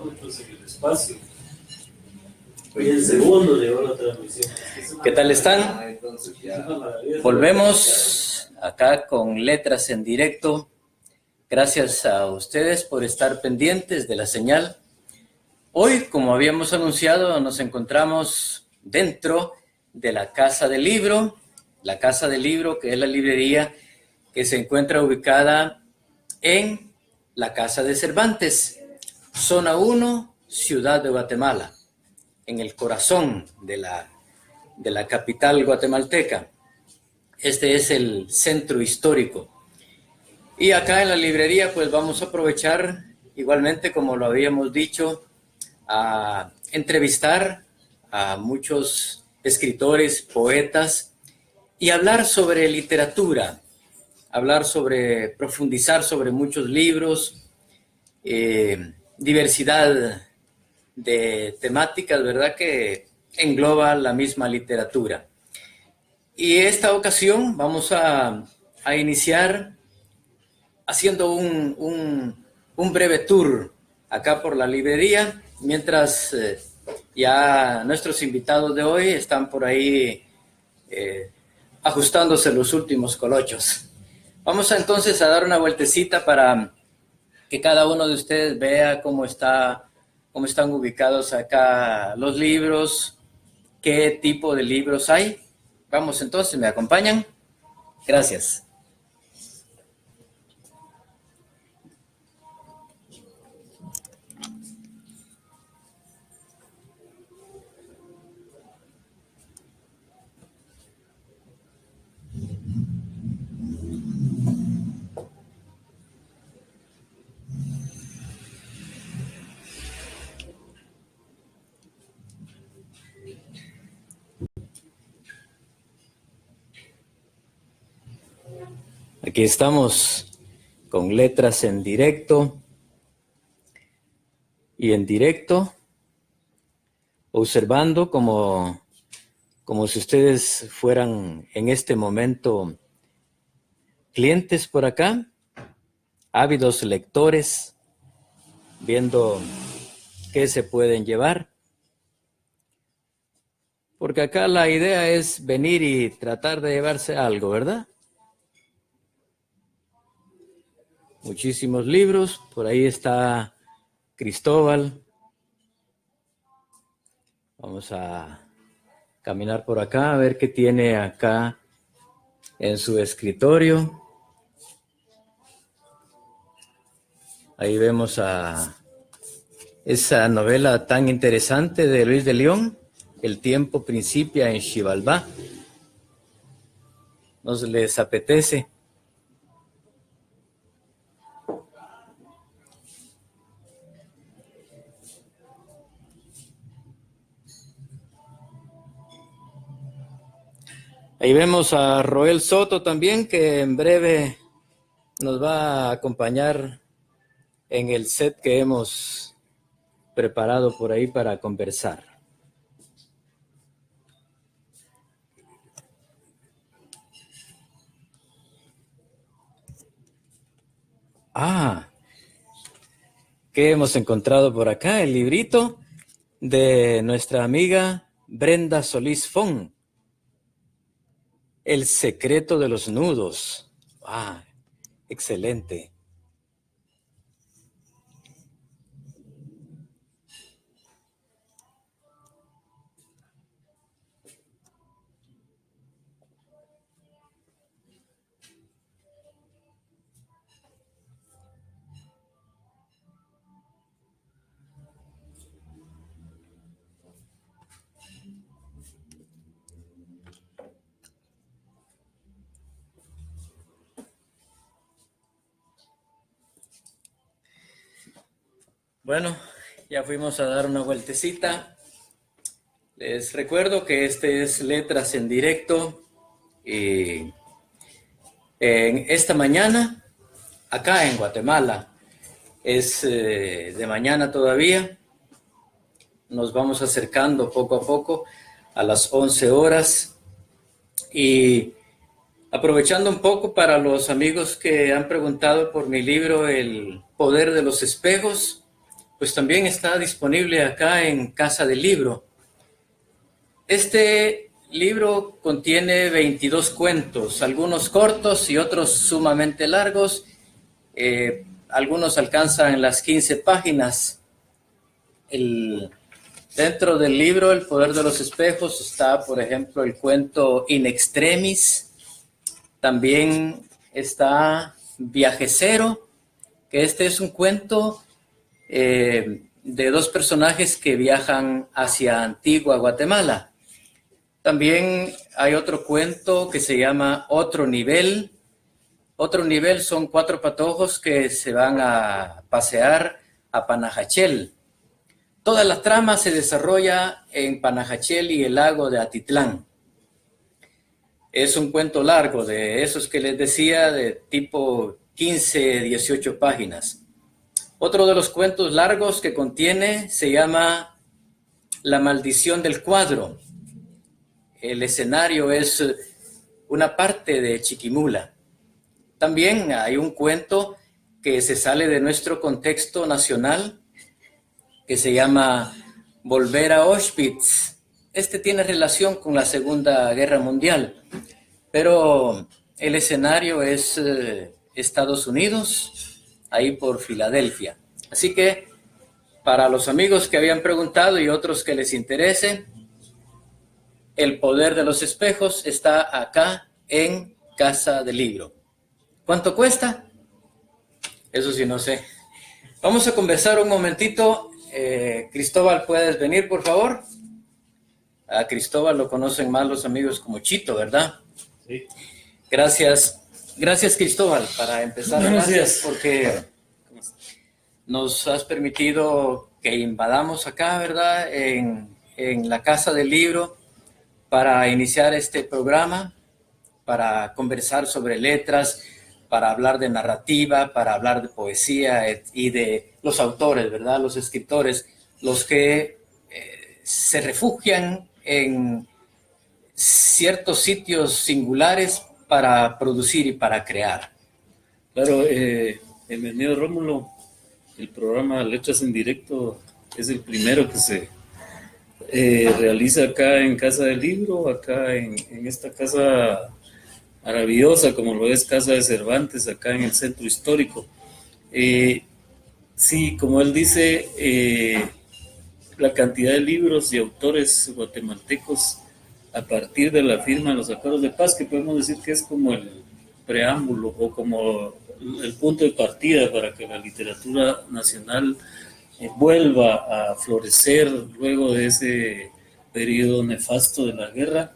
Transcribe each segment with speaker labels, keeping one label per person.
Speaker 1: kilómetros en el espacio. Hoy el segundo llegó la transmisión.
Speaker 2: ¿Qué tal están? Volvemos acá con Letras en Directo. Gracias a ustedes por estar pendientes de la señal. Hoy, como habíamos anunciado, nos encontramos dentro de la Casa del Libro. La Casa del Libro, que es la librería que se encuentra ubicada en la Casa de Cervantes, Zona 1, Ciudad de Guatemala, en el corazón de la capital guatemalteca. Este es el centro histórico. Y acá en la librería pues vamos a aprovechar, igualmente como lo habíamos dicho, a entrevistar a muchos escritores, poetas y hablar sobre literatura, profundizar sobre muchos libros, diversidad de temáticas, ¿verdad?, que engloba la misma literatura. Y esta ocasión vamos a iniciar haciendo un breve tour acá por la librería, mientras ya nuestros invitados de hoy están por ahí ajustándose los últimos colochos. Vamos entonces a dar una vueltecita para que cada uno de ustedes vea cómo están ubicados acá los libros, qué tipo de libros hay. Vamos entonces, ¿me acompañan? Gracias. Aquí estamos con Letras en Directo y en directo, observando como si ustedes fueran en este momento clientes por acá, ávidos lectores, viendo qué se pueden llevar. Porque acá la idea es venir y tratar de llevarse algo, ¿verdad? Muchísimos libros, por ahí está Cristóbal. Vamos a caminar por acá a ver qué tiene acá en su escritorio. Ahí vemos a esa novela tan interesante de Luis de León, El tiempo principia en Xibalbá. ¿Nos les apetece? Ahí vemos a Roel Soto también, que en breve nos va a acompañar en el set que hemos preparado por ahí para conversar. ¿Qué hemos encontrado por acá? El librito de nuestra amiga Brenda Solís Fon, El secreto de los nudos. Excelente. Bueno, ya fuimos a dar una vueltecita. Les recuerdo que este es Letras en Directo. En esta mañana, acá en Guatemala, es de mañana todavía. Nos vamos acercando poco a poco a las 11 horas. Y aprovechando un poco para los amigos que han preguntado por mi libro El poder de los espejos, pues también está disponible acá en Casa del Libro. Este libro contiene 22 cuentos, algunos cortos y otros sumamente largos. Algunos alcanzan las 15 páginas. Dentro del libro El Poder de los Espejos está, por ejemplo, el cuento In Extremis. También está Viajecero, que este es un cuento de dos personajes que viajan hacia Antigua Guatemala. También hay otro cuento que se llama Otro Nivel. Otro Nivel son 4 patojos que se van a pasear a Panajachel. Toda la trama se desarrolla en Panajachel y el lago de Atitlán. Es un cuento largo, de esos que les decía, de tipo 15, 18 páginas. Otro de los cuentos largos que contiene se llama La Maldición del Cuadro. El escenario es una parte de Chiquimula. También hay un cuento que se sale de nuestro contexto nacional, que se llama Volver a Auschwitz. Este tiene relación con la Segunda Guerra Mundial, pero el escenario es Estados Unidos, ahí por Filadelfia. Así que para los amigos que habían preguntado y otros que les interese, El Poder de los Espejos está acá en Casa del Libro. ¿Cuánto cuesta? Eso sí, no sé. Vamos a conversar un momentito. Cristóbal, ¿puedes venir, por favor? A Cristóbal lo conocen más los amigos como Chito, ¿verdad?
Speaker 1: Sí.
Speaker 2: Gracias. Gracias, Cristóbal, para empezar. Gracias porque nos has permitido que invadamos acá, ¿verdad? En la Casa del Libro para iniciar este programa, para conversar sobre letras, para hablar de narrativa, para hablar de poesía y de los autores, ¿verdad? Los escritores, los que se refugian en ciertos sitios singulares para producir y para crear.
Speaker 3: Claro, bienvenido Rómulo. El programa Letras en Directo es el primero que se realiza acá en Casa del Libro, acá en esta casa maravillosa como lo es Casa de Cervantes, acá en el centro histórico. Sí, como él dice, la cantidad de libros y autores guatemaltecos a partir de la firma de los acuerdos de paz, que podemos decir que es como el preámbulo o como el punto de partida para que la literatura nacional vuelva a florecer luego de ese periodo nefasto de la guerra.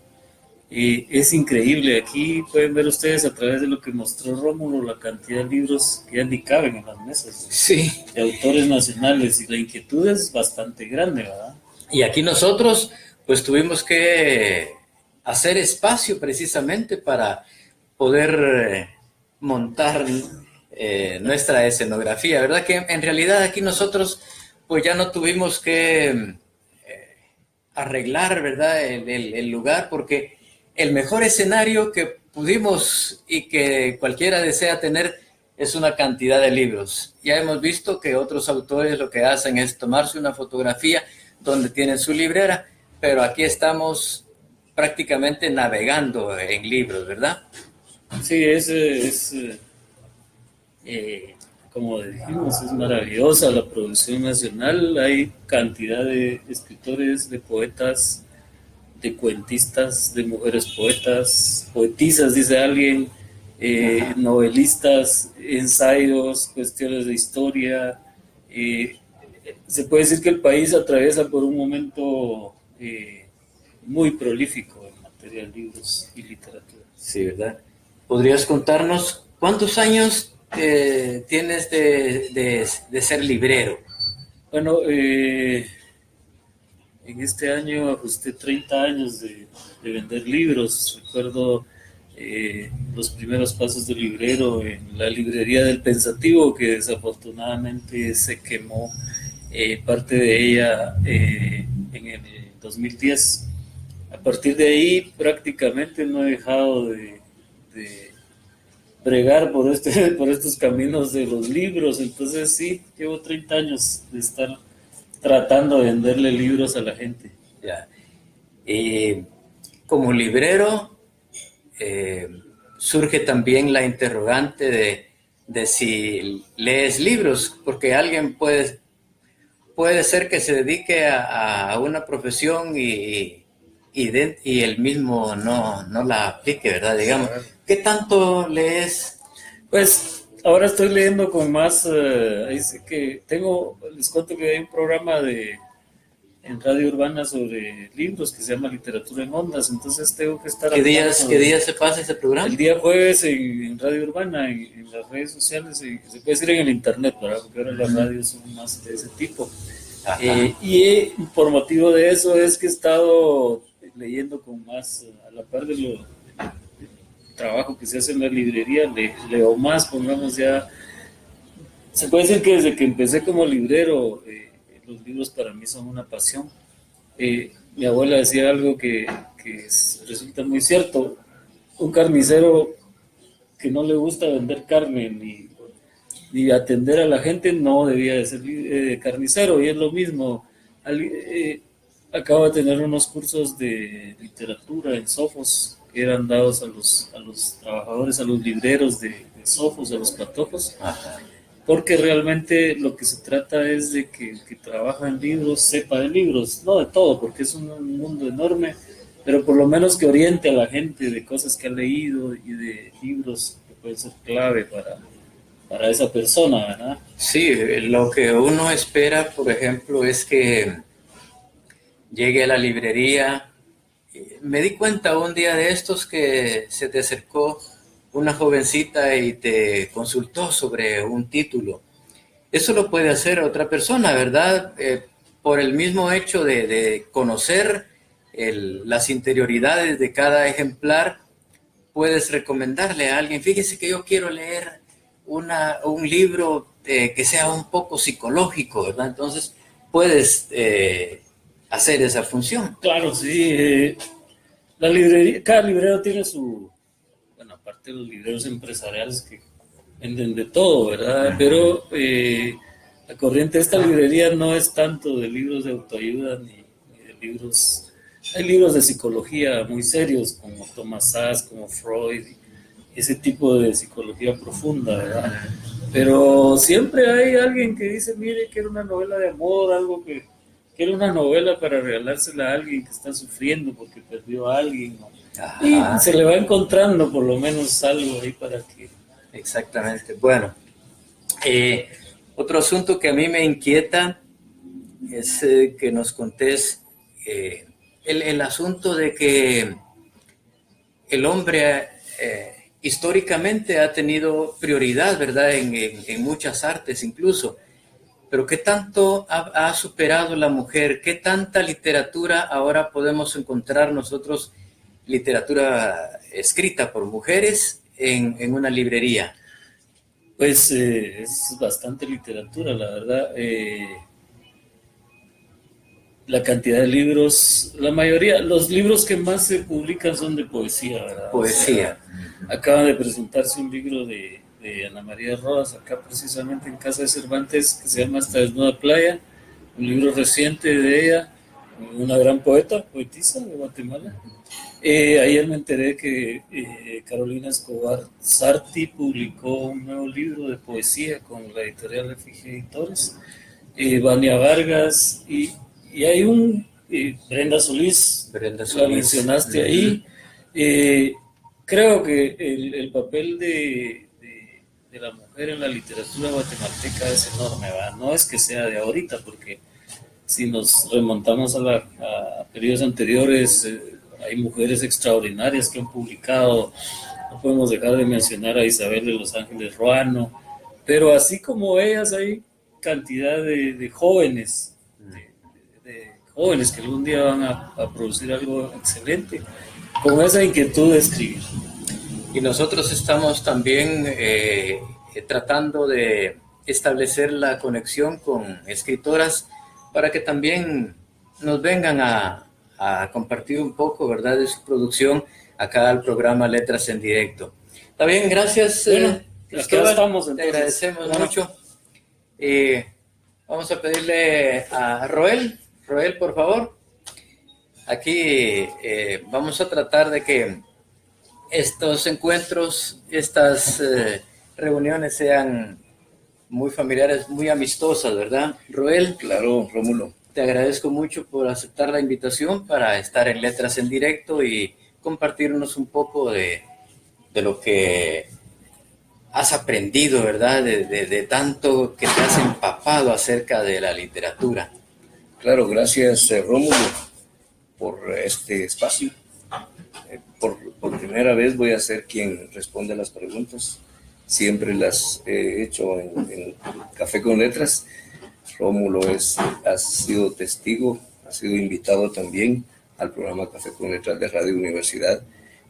Speaker 3: Es increíble. Aquí pueden ver ustedes a través de lo que mostró Rómulo la cantidad de libros que ya ni caben en las mesas,
Speaker 2: sí,
Speaker 3: de autores nacionales, y la inquietud es bastante grande, ¿verdad?
Speaker 2: Y aquí nosotros pues tuvimos que hacer espacio precisamente para poder montar nuestra escenografía, ¿verdad? Que en realidad aquí nosotros pues ya no tuvimos que arreglar, ¿verdad? El lugar, porque el mejor escenario que pudimos y que cualquiera desea tener es una cantidad de libros. Ya hemos visto que otros autores lo que hacen es tomarse una fotografía donde tienen su librera, pero aquí estamos prácticamente navegando en libros, ¿verdad?
Speaker 3: Sí, como dijimos, es maravillosa la producción nacional. Hay cantidad de escritores, de poetas, de cuentistas, de mujeres poetas, poetisas, dice alguien, novelistas, ensayos, cuestiones de historia. Se puede decir que el país atraviesa por un momento muy prolífico en materia de libros y literatura.
Speaker 2: Sí, ¿verdad? ¿Podrías contarnos cuántos años tienes de ser librero?
Speaker 3: Bueno, en este año ajusté 30 años de vender libros. Recuerdo los primeros pasos del librero en la librería del Pensativo, que desafortunadamente se quemó parte de ella en el 2010. A partir de ahí prácticamente no he dejado de bregar por por estos caminos de los libros. Entonces sí, llevo 30 años de estar tratando de venderle libros a la gente.
Speaker 2: Ya. Y como librero, surge también la interrogante de si lees libros, porque alguien puede ser que se dedique a una profesión y él mismo no la aplique, ¿verdad? Digamos, ¿qué tanto lees?
Speaker 3: Pues ahora estoy leyendo con más, ahí sí que les cuento que hay un programa en Radio Urbana sobre libros que se llama Literatura en Ondas, entonces tengo que estar
Speaker 2: ¿Qué
Speaker 3: al
Speaker 2: días,
Speaker 3: tanto
Speaker 2: qué días se pasa ese programa?
Speaker 3: el día jueves en Radio Urbana, en las redes sociales, y se puede decir en el internet, ¿verdad? Porque ahora las radios son más de ese tipo. Por motivo de eso es que he estado leyendo con más, a la par del trabajo que se hace en la librería, leo más, pongamos ya. Se puede decir que desde que empecé como librero, los libros para mí son una pasión. Mi abuela decía algo que resulta muy cierto. Un carnicero que no le gusta vender carne ni atender a la gente no debía de ser carnicero, y es lo mismo. Acabo de tener unos cursos de literatura en Sofos que eran dados a los trabajadores, a los libreros de Sofos, a los patojos.
Speaker 2: Ajá.
Speaker 3: Porque realmente lo que se trata es de que el que trabaja en libros sepa de libros, no de todo, porque es un mundo enorme, pero por lo menos que oriente a la gente de cosas que ha leído y de libros que pueden ser clave para esa persona, ¿verdad?
Speaker 2: Sí, lo que uno espera, por ejemplo, es que llegue a la librería. Me di cuenta un día de estos que se te acercó una jovencita y te consultó sobre un título. Eso lo puede hacer otra persona, ¿verdad? Por el mismo hecho de conocer las interioridades de cada ejemplar, puedes recomendarle a alguien, fíjese que yo quiero leer un libro que sea un poco psicológico, ¿verdad? Entonces, puedes hacer esa función.
Speaker 3: Claro, sí. La librería, cada librero tiene bueno, aparte de los libreros empresariales que venden de todo, ¿verdad? Pero la corriente de esta librería no es tanto de libros de autoayuda ni de libros. Hay libros de psicología muy serios, como Thomas Sachs, como Freud, ese tipo de psicología profunda, ¿verdad? Pero siempre hay alguien que dice, mire, quiero una novela de amor, algo que quiero una novela para regalársela a alguien que está sufriendo porque perdió a alguien, ¿no? Y se le va encontrando por lo menos algo ahí para que...
Speaker 2: Exactamente. Bueno, otro asunto que a mí me inquieta es que nos contés el asunto de que el hombre históricamente ha tenido prioridad, ¿verdad? En muchas artes incluso. Pero ¿qué tanto ha superado la mujer? ¿Qué tanta literatura ahora podemos encontrar nosotros, literatura escrita por mujeres en una librería?
Speaker 3: Pues es bastante literatura, la verdad. La cantidad de libros, la mayoría, los libros que más se publican son de poesía, ¿verdad?
Speaker 2: Poesía.
Speaker 3: O sea, acaba de presentarse un libro de Ana María Rodas, acá precisamente en Casa de Cervantes, que se llama Hasta Desnuda Playa, un libro reciente de ella, una gran poetisa de Guatemala. Ayer me enteré que Carolina Escobar Sarti publicó un nuevo libro de poesía con la editorial Efigie Editores, Vania Vargas y hay Brenda Solís, la mencionaste ahí. Creo que el papel de la mujer en la literatura guatemalteca es enorme, ¿verdad? No es que sea de ahorita, porque si nos remontamos a periodos anteriores, hay mujeres extraordinarias que han publicado. No podemos dejar de mencionar a Isabel de Los Ángeles Ruano, pero así como ellas hay cantidad de jóvenes, de jóvenes que algún día van a producir algo excelente con esa inquietud de escribir.
Speaker 2: Y nosotros estamos también tratando de establecer la conexión con escritoras para que también nos vengan a compartir un poco, ¿verdad?, de su producción acá al programa Letras en Directo. Está bien, gracias.
Speaker 3: Bueno, acá
Speaker 2: Cristóbal.
Speaker 3: estamos,
Speaker 2: Te
Speaker 3: entonces.
Speaker 2: agradecemos
Speaker 3: Bueno.
Speaker 2: mucho. Vamos a pedirle a Roel. Roel, por favor. Aquí vamos a tratar de que estos encuentros, estas reuniones sean muy familiares, muy amistosas, ¿verdad? Roel,
Speaker 4: Claro, Rómulo.
Speaker 2: te agradezco mucho por aceptar la invitación para estar en Letras en Directo y compartirnos un poco de lo que has aprendido, ¿verdad? De tanto que te has empapado acerca de la literatura.
Speaker 4: Claro, gracias Rómulo por este espacio. Por primera vez voy a ser quien responde a las preguntas. Siempre las he hecho en Café con Letras. Rómulo ha sido testigo, ha sido invitado también al programa Café con Letras de Radio Universidad,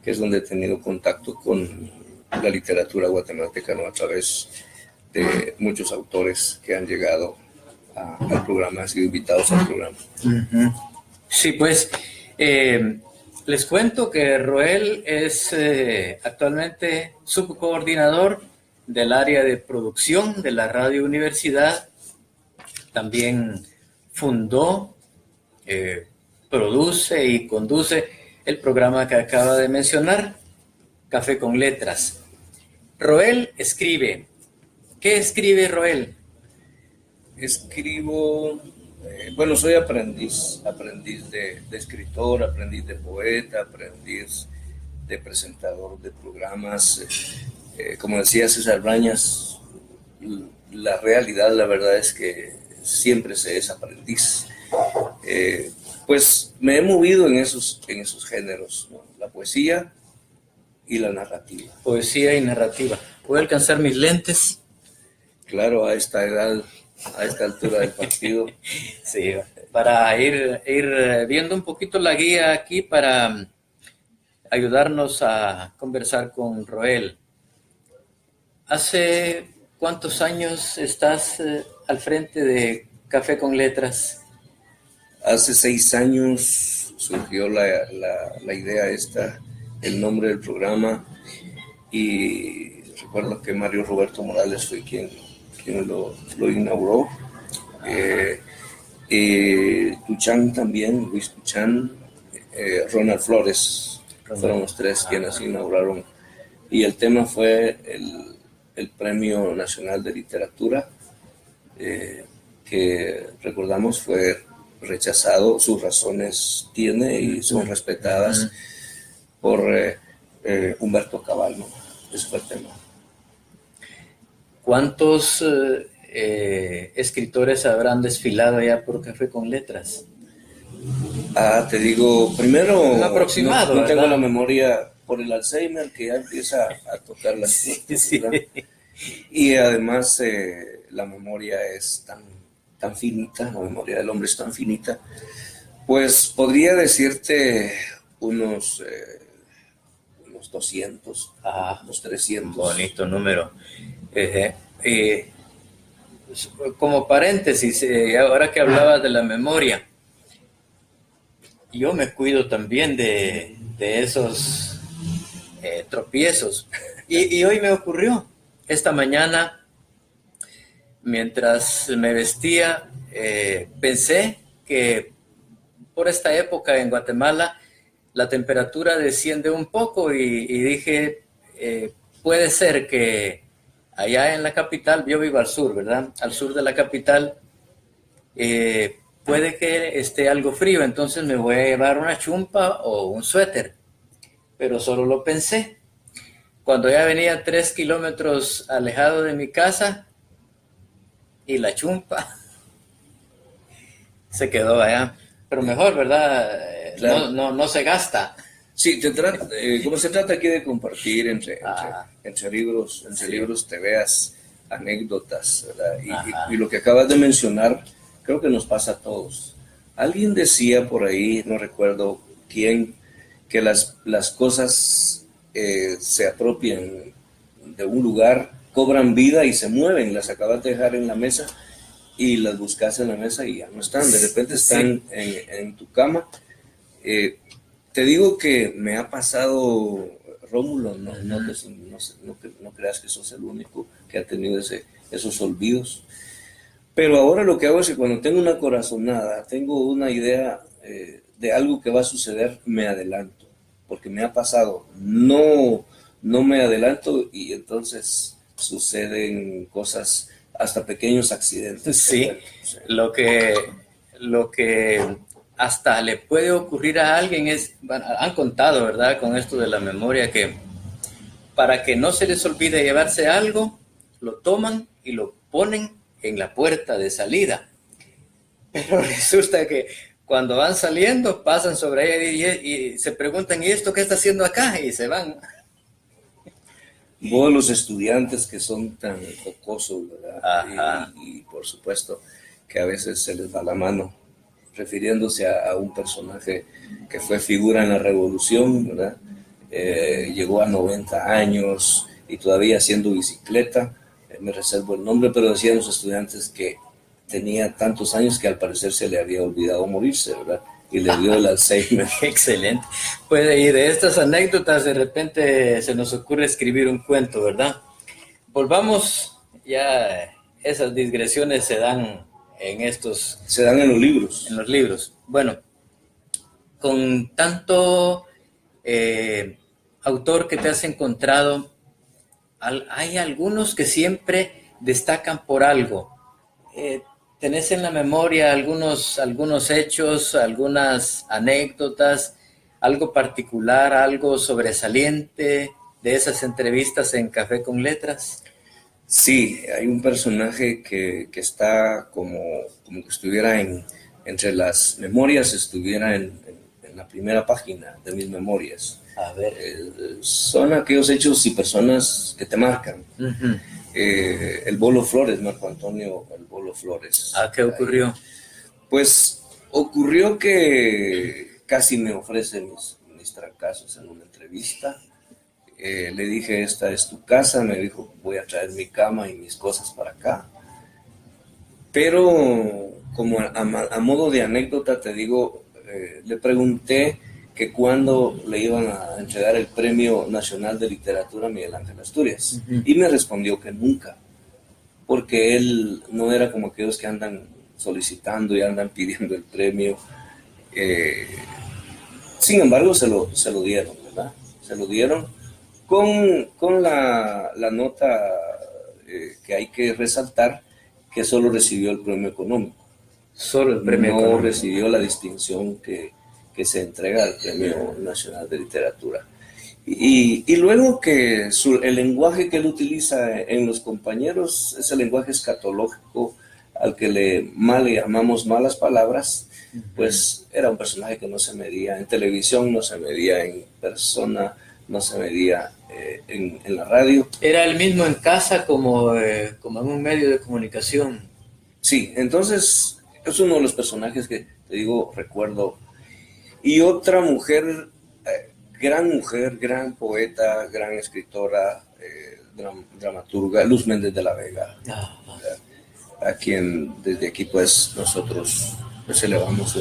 Speaker 4: que es donde he tenido contacto con la literatura guatemalteca, ¿no? A través de muchos autores que han llegado al programa, han sido invitados al programa.
Speaker 2: Uh-huh. Sí, pues les cuento que Roel es actualmente subcoordinador del área de producción de la Radio Universidad. También fundó, produce y conduce el programa que acaba de mencionar, Café con Letras. Roel escribe. ¿Qué escribe Roel?
Speaker 4: Escribo, bueno, soy aprendiz de escritor, aprendiz de poeta, aprendiz de presentador de programas. Como decía César Brañas, la realidad, la verdad es que siempre se es aprendiz. Pues me he movido en esos géneros, ¿no? La poesía y la narrativa.
Speaker 2: Poesía y narrativa. ¿Puedo alcanzar mis lentes?
Speaker 4: Claro, a esta edad, a esta altura del partido.
Speaker 2: Sí, para ir viendo un poquito la guía aquí para ayudarnos a conversar con Roel. ¿Hace cuántos años estás al frente de Café con Letras?
Speaker 4: Hace 6 años surgió la idea esta, el nombre del programa, y recuerdo que Mario Roberto Morales fue quien lo inauguró. Tuchán también, Luis Tuchán, Ronald Flores, fueron los 3 quienes inauguraron. Y el tema fue el Premio Nacional de Literatura, que recordamos fue rechazado, sus razones tiene y son respetadas por Humberto Cabal, ¿no? Ese fue el tema.
Speaker 2: ¿Cuántos escritores habrán desfilado ya por Café con Letras?
Speaker 4: Te digo, primero,
Speaker 2: un aproximado,
Speaker 4: no tengo la memoria por el Alzheimer, que ya empieza a tocar las cosas,
Speaker 2: sí.
Speaker 4: Y además la memoria es tan finita, la memoria del hombre es tan finita, pues podría decirte unos 200, unos 300.
Speaker 2: Bonito número. Como paréntesis, ahora que hablabas de la memoria, yo me cuido también de esos tropiezos. Y hoy me ocurrió, esta mañana, mientras me vestía, pensé que por esta época en Guatemala la temperatura desciende un poco y dije, puede ser que allá en la capital, yo vivo al sur, ¿verdad? Al sur de la capital, puede que esté algo frío, entonces me voy a llevar una chumpa o un suéter. Pero solo lo pensé. Cuando ya venía 3 kilómetros alejado de mi casa y la chumpa se quedó allá. Pero mejor, ¿verdad?
Speaker 4: Claro.
Speaker 2: No se gasta.
Speaker 4: Sí, como se trata aquí de compartir entre libros, te veas anécdotas, ¿verdad? Y lo que acabas de mencionar, creo que nos pasa a todos. Alguien decía por ahí, no recuerdo quién, que las cosas se apropian de un lugar, cobran vida y se mueven. Las acabas de dejar en la mesa y las buscas en la mesa y ya no están. De repente están en tu cama. Te digo que me ha pasado, Rómulo, no creas que sos el único que ha tenido esos olvidos. Pero ahora lo que hago es que cuando tengo una corazonada, tengo una idea de algo que va a suceder, me adelanto, porque me ha pasado. No me adelanto y entonces suceden cosas, hasta pequeños accidentes.
Speaker 2: Sí, lo que hasta le puede ocurrir a alguien es, bueno, han contado, ¿verdad? Con esto de la memoria, que para que no se les olvide llevarse algo, lo toman y lo ponen en la puerta de salida. Pero resulta que cuando van saliendo, pasan sobre ella y se preguntan, ¿y esto qué está haciendo acá? Y se van.
Speaker 4: Vos, los estudiantes que son tan jocosos, ¿verdad?
Speaker 2: Ajá.
Speaker 4: Y por supuesto que a veces se les va la mano, refiriéndose a un personaje que fue figura en la Revolución, ¿verdad? Llegó a 90 años y todavía haciendo bicicleta. Me reservo el nombre, pero decían los estudiantes que tenía tantos años que al parecer se le había olvidado morirse, ¿verdad? Y le dio el Alzheimer.
Speaker 2: Excelente. Pues y de estas anécdotas de repente se nos ocurre escribir un cuento, ¿verdad? Volvamos, ya esas digresiones se dan
Speaker 4: Se dan en los libros.
Speaker 2: En los libros. Bueno, con tanto autor que te has encontrado, hay algunos que siempre destacan por algo. ¿Tenés en la memoria algunos hechos, algunas anécdotas, algo particular, algo sobresaliente de esas entrevistas en Café con Letras?
Speaker 4: Sí, hay un personaje que está como que estuviera entre las memorias, estuviera en la primera página de mis memorias.
Speaker 2: A ver.
Speaker 4: Son aquellos hechos y personas que te marcan.
Speaker 2: Uh-huh.
Speaker 4: El Bolo Flores, Marco Antonio el Bolo Flores.
Speaker 2: ¿Qué ocurrió?
Speaker 4: Pues ocurrió que casi me ofrece mis trancazos en una entrevista. Le dije, esta es tu casa. Me dijo, voy a traer mi cama y mis cosas para acá. Pero como a modo de anécdota te digo, le pregunté que cuándo le iban a entregar el Premio Nacional de Literatura a Miguel Ángel Asturias. Uh-huh. Y me respondió que nunca, porque él no era como aquellos que andan solicitando y andan pidiendo el premio. Sin embargo, se lo dieron, ¿verdad? Se lo dieron con la nota que hay que resaltar, que solo recibió el premio económico.
Speaker 2: Solo el premio económico.
Speaker 4: No recibió la distinción que se entrega al Premio Nacional de Literatura. Y luego que el lenguaje que él utiliza en los compañeros es el lenguaje escatológico al que le llamamos malas palabras, pues era un personaje que no se medía en televisión, no se medía en persona, no se medía en la radio.
Speaker 2: ¿Era el mismo en casa como en un medio de comunicación?
Speaker 4: Sí, entonces es uno de los personajes que, te digo, recuerdo. Y otra mujer, gran poeta, gran escritora, dramaturga, Luz Méndez de la Vega, a quien desde aquí pues nosotros pues elevamos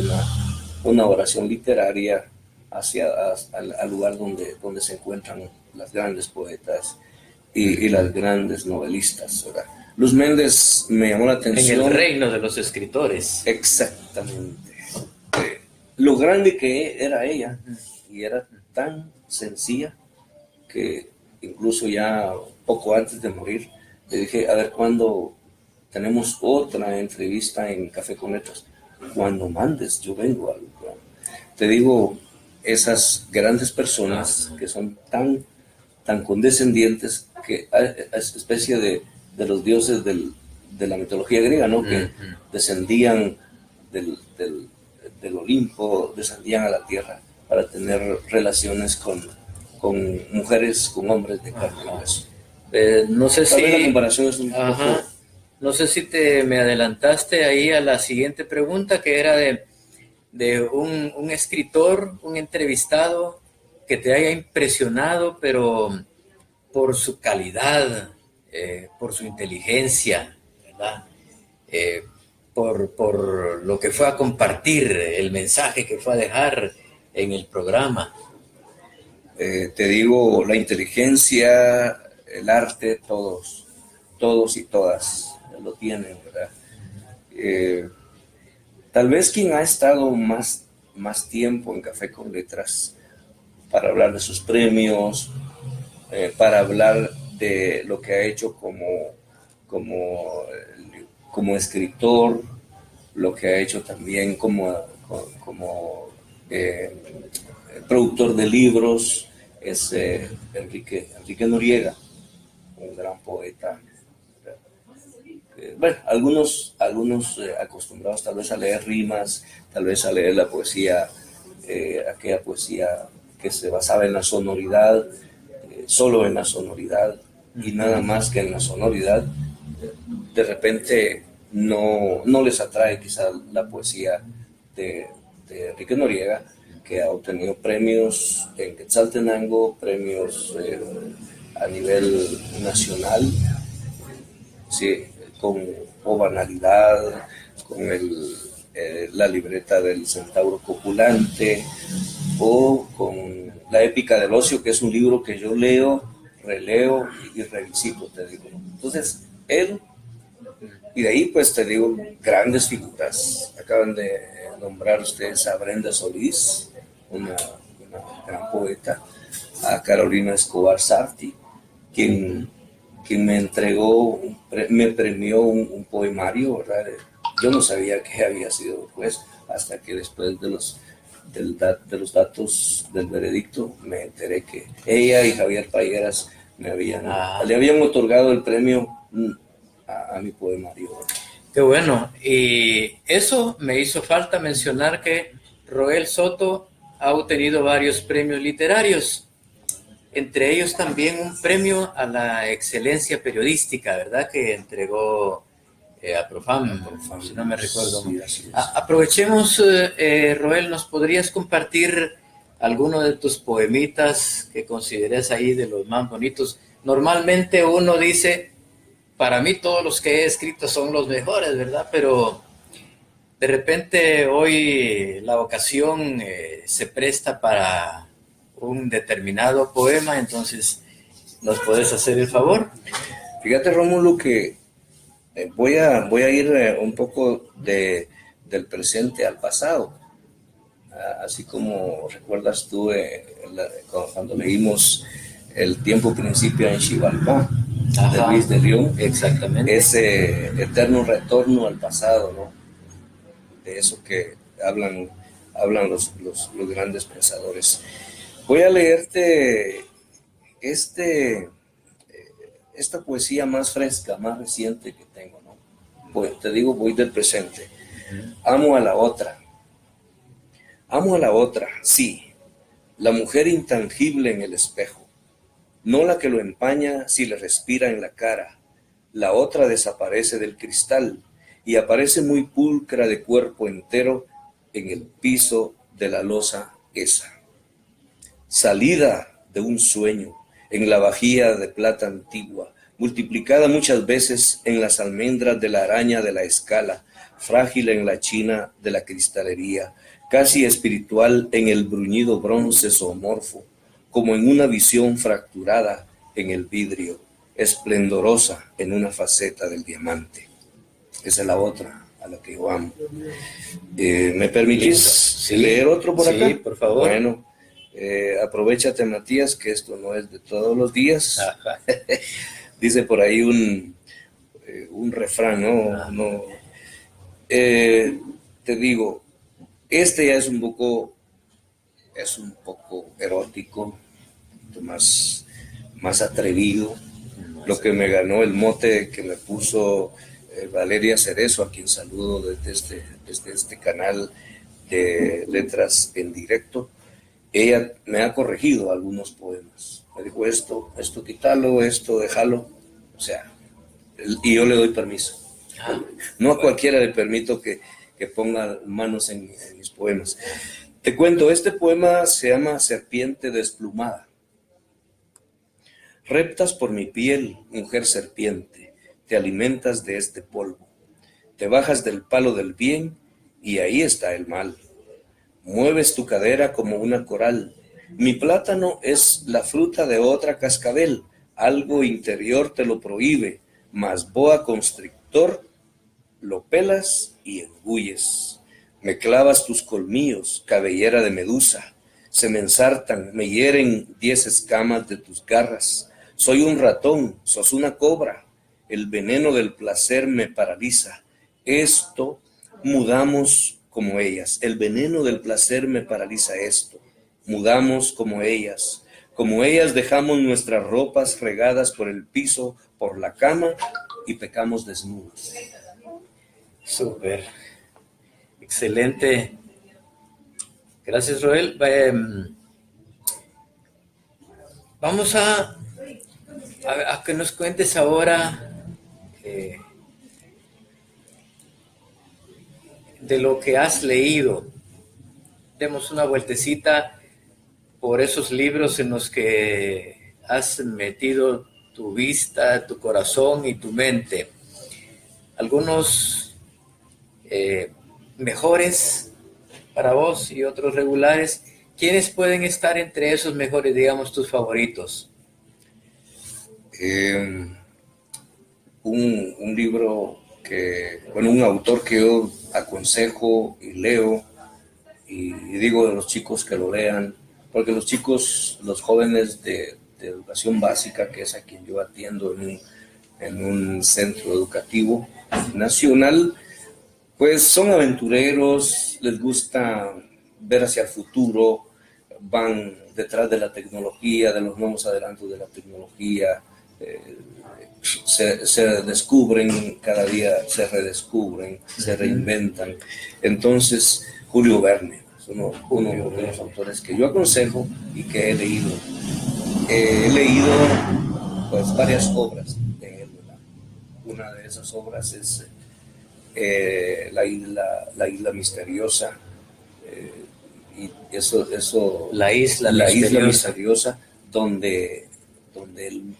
Speaker 4: una oración literaria al lugar donde se encuentran las grandes poetas y las grandes novelistas, ¿verdad? Luz Méndez me llamó la atención.
Speaker 2: En el reino de los escritores.
Speaker 4: Exactamente. Lo grande que era ella, y era tan sencilla que incluso ya poco antes de morir le dije, a ver, ¿cuándo tenemos otra entrevista en Café con Letras? Cuando mandes, yo vengo. Te digo, esas grandes personas que son tan condescendientes, que es especie de los dioses de la mitología griega, ¿no? Que descendían del Olimpo, descendían a la tierra para tener relaciones con mujeres, con hombres de carne y hueso.
Speaker 2: No sé si
Speaker 4: la comparación es un poco...
Speaker 2: No sé si me adelantaste ahí a la siguiente pregunta, que era de un escritor, un entrevistado que te haya impresionado, pero por su calidad, por su inteligencia, ¿verdad? Por lo que fue a compartir, el mensaje que fue a dejar en el programa.
Speaker 4: Te digo, la inteligencia, el arte, todos y todas lo tienen, ¿verdad? Tal vez quien ha estado más tiempo en Café con Letras para hablar de sus premios, para hablar de lo que ha hecho como escritor, lo que ha hecho también como productor de libros, es Enrique Noriega, un gran poeta. Bueno, algunos acostumbrados tal vez a leer rimas, tal vez a leer la poesía, aquella poesía que se basaba en la sonoridad, solo en la sonoridad y nada más que en la sonoridad, de repente no les atrae quizá la poesía de Enrique Noriega, que ha obtenido premios en Quetzaltenango, premios a nivel nacional, sí, con O Banalidad, con la libreta del Centauro Copulante, o con La Épica del Ocio, que es un libro que yo leo, releo y revisito, te digo. Entonces, él, y de ahí pues te digo, grandes figuras. Acaban de nombrar ustedes a Brenda Solís, una gran poeta, a Carolina Escobar Sarti, quien me premió un poemario, ¿verdad? Yo no sabía que había sido juez hasta que después de los datos del veredicto me enteré que ella y Javier Payeras le habían otorgado el premio a mi poemario.
Speaker 2: Qué bueno. Y eso me hizo falta mencionar que Roel Soto ha obtenido varios premios literarios, entre ellos también un premio a la excelencia periodística, ¿verdad? Que entregó a Profam, si no me recuerdo.
Speaker 4: Sí,
Speaker 2: Aprovechemos, Roel, ¿nos podrías compartir alguno de tus poemitas que consideres ahí de los más bonitos? Normalmente uno dice, para mí todos los que he escrito son los mejores, ¿verdad? Pero de repente hoy la ocasión se presta para un determinado poema, entonces ¿nos puedes hacer el favor?
Speaker 4: Fíjate, Rómulo, que voy a ir un poco del presente al pasado, así como recuerdas tú cuando leímos El tiempo principia en Xibalbá, de Luis de León.
Speaker 2: Exactamente.
Speaker 4: Ese eterno retorno al pasado, ¿no? De eso que hablan los grandes pensadores. Voy a leerte esta poesía más fresca, más reciente que tengo, ¿no? Pues, te digo, voy del presente. Amo a la otra, sí, la mujer intangible en el espejo, no la que lo empaña si le respira en la cara. La otra desaparece del cristal y aparece muy pulcra de cuerpo entero en el piso de la losa esa. Salida de un sueño en la vajilla de plata antigua, multiplicada muchas veces en las almendras de la araña de la escala, frágil en la china de la cristalería, casi espiritual en el bruñido bronce zoomorfo, como en una visión fracturada en el vidrio, esplendorosa en una faceta del diamante. Esa es la otra a la que yo amo. ¿Me permitís leer otro por acá?
Speaker 2: Sí, por favor.
Speaker 4: Bueno, aprovéchate, Matías, que esto no es de todos los días. Dice por ahí un refrán, ¿no? Te digo, este ya es un poco erótico, más atrevido, lo que me ganó el mote que me puso Valeria Cerezo, a quien saludo desde este canal de Letras en Directo. Ella me ha corregido algunos poemas. Me dijo esto quítalo, esto déjalo. O sea, y yo le doy permiso. No a cualquiera le permito que ponga manos en mis poemas. Te cuento, este poema se llama Serpiente desplumada. Reptas por mi piel, mujer serpiente, te alimentas de este polvo. Te bajas del palo del bien y ahí está el mal. Mueves tu cadera como una coral Mi plátano es la fruta de otra cascabel, algo interior te lo prohíbe, mas boa constrictor lo pelas y engulles. Me clavas tus colmillos, cabellera de medusa, se me ensartan, me hieren 10 escamas de tus garras. Soy un ratón, sos una cobra, el veneno del placer me paraliza. Esto mudamos como ellas, el veneno del placer me paraliza esto. Mudamos como ellas dejamos nuestras ropas regadas por el piso, por la cama y pecamos desnudos.
Speaker 2: Súper. Excelente. Gracias, Roel. Vamos a que nos cuentes ahora de lo que has leído. Demos una vueltecita por esos libros en los que has metido tu vista, tu corazón y tu mente. Algunos mejores para vos y otros regulares. ¿Quiénes pueden estar entre esos mejores, digamos, tus favoritos?
Speaker 4: Un libro un autor que yo aconsejo y leo y digo de los chicos que lo lean, porque los chicos, los jóvenes de educación básica, que es a quien yo atiendo en un centro educativo nacional, pues son aventureros, les gusta ver hacia el futuro, van detrás de la tecnología, de los nuevos adelantos de la tecnología, se descubren cada día, se redescubren, se reinventan. Entonces, Julio Verne es uno de los autores que yo aconsejo y que he leído. He leído pues varias obras de él, ¿verdad? Una de esas obras es La isla misteriosa, y eso
Speaker 2: La isla
Speaker 4: misteriosa, donde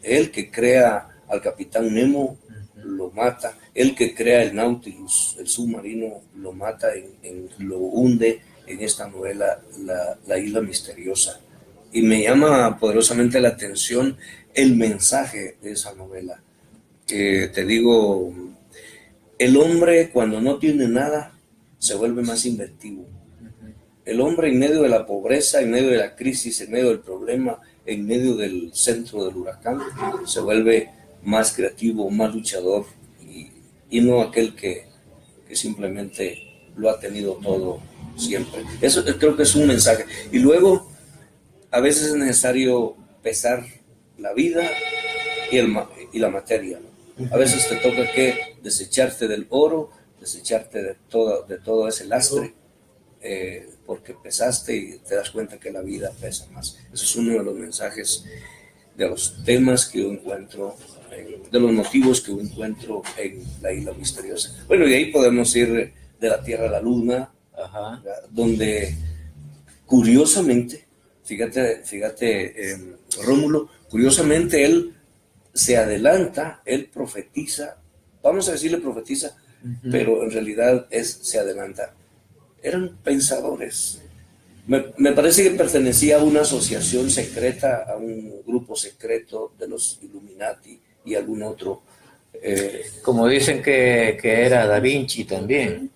Speaker 4: él que crea al Capitán Nemo lo mata, el que crea el Nautilus, el submarino, lo mata, lo hunde en esta novela, la isla misteriosa. Y me llama poderosamente la atención el mensaje de esa novela. Te digo, el hombre cuando no tiene nada se vuelve más inventivo. El hombre en medio de la pobreza, en medio de la crisis, en medio del problema, en medio del centro del huracán, se vuelve más creativo, más luchador y no aquel que simplemente lo ha tenido todo siempre. Eso creo que es un mensaje. Y luego, a veces es necesario pesar la vida y la materia, ¿no? A veces te toca que desecharte del oro, desecharte de todo ese lastre, porque pesaste y te das cuenta que la vida pesa más. Ese es uno de los mensajes, de los temas que yo encuentro, de los motivos que yo encuentro en La isla misteriosa. Bueno, y ahí podemos ir de la Tierra a la Luna, donde curiosamente, fíjate, Rómulo, curiosamente él se adelanta, él profetiza, vamos a decirle profetiza, pero en realidad se adelanta. Eran pensadores. Me parece que pertenecía a una asociación secreta, a un grupo secreto de los Illuminati y algún otro.
Speaker 2: Como dicen que era Da Vinci también.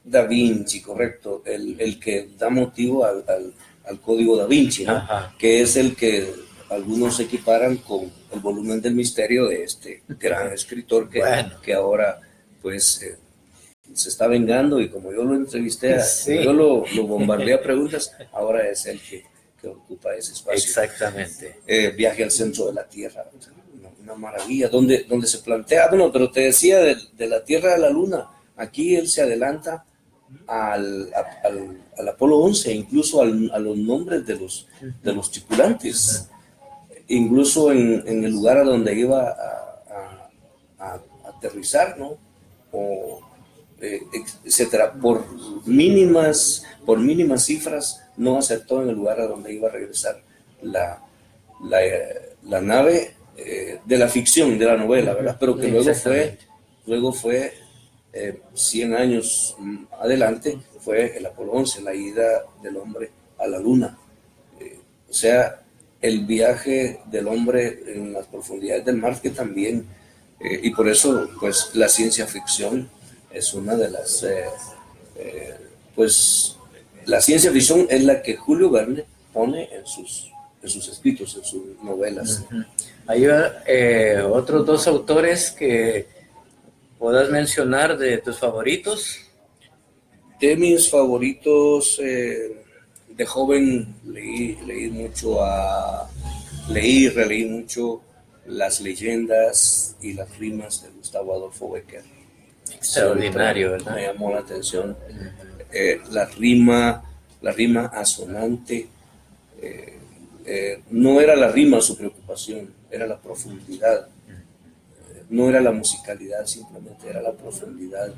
Speaker 4: Da Vinci, correcto, el que da motivo al código Da Vinci, ¿no? Que es el que algunos equiparan con el volumen del misterio de este gran escritor que ahora pues se está vengando, y como yo lo entrevisté, como yo lo bombardeé a preguntas, ahora es el que ocupa ese espacio.
Speaker 2: Exactamente.
Speaker 4: Viaje al centro de la Tierra, una maravilla, donde se plantea, bueno, pero te decía de la Tierra a la Luna, aquí él se adelanta al Apolo 11, incluso a los nombres de los tripulantes, incluso en el lugar a donde iba a aterrizar, ¿no? Etcétera. Por mínimas cifras no acertó en el lugar a donde iba a regresar la nave de la ficción, de la novela, ¿verdad? Pero que luego fue 100 años adelante, fue el Apolo 11, la ida del hombre a la Luna. O sea, el viaje del hombre en las profundidades del mar que también, y por eso pues la ciencia ficción es una de las, pues la ciencia ficción es la que Julio Verne pone en sus escritos, en sus novelas.
Speaker 2: Ujú. Hay otros dos autores que puedas mencionar de tus favoritos.
Speaker 4: De mis favoritos, de joven leí y releí mucho las leyendas y las rimas de Gustavo Adolfo Bécquer.
Speaker 2: Extraordinario,
Speaker 4: Siempre
Speaker 2: ¿verdad?
Speaker 4: me llamó la atención la rima asonante. No era la rima su preocupación, era la profundidad. No era la musicalidad, simplemente era la profundidad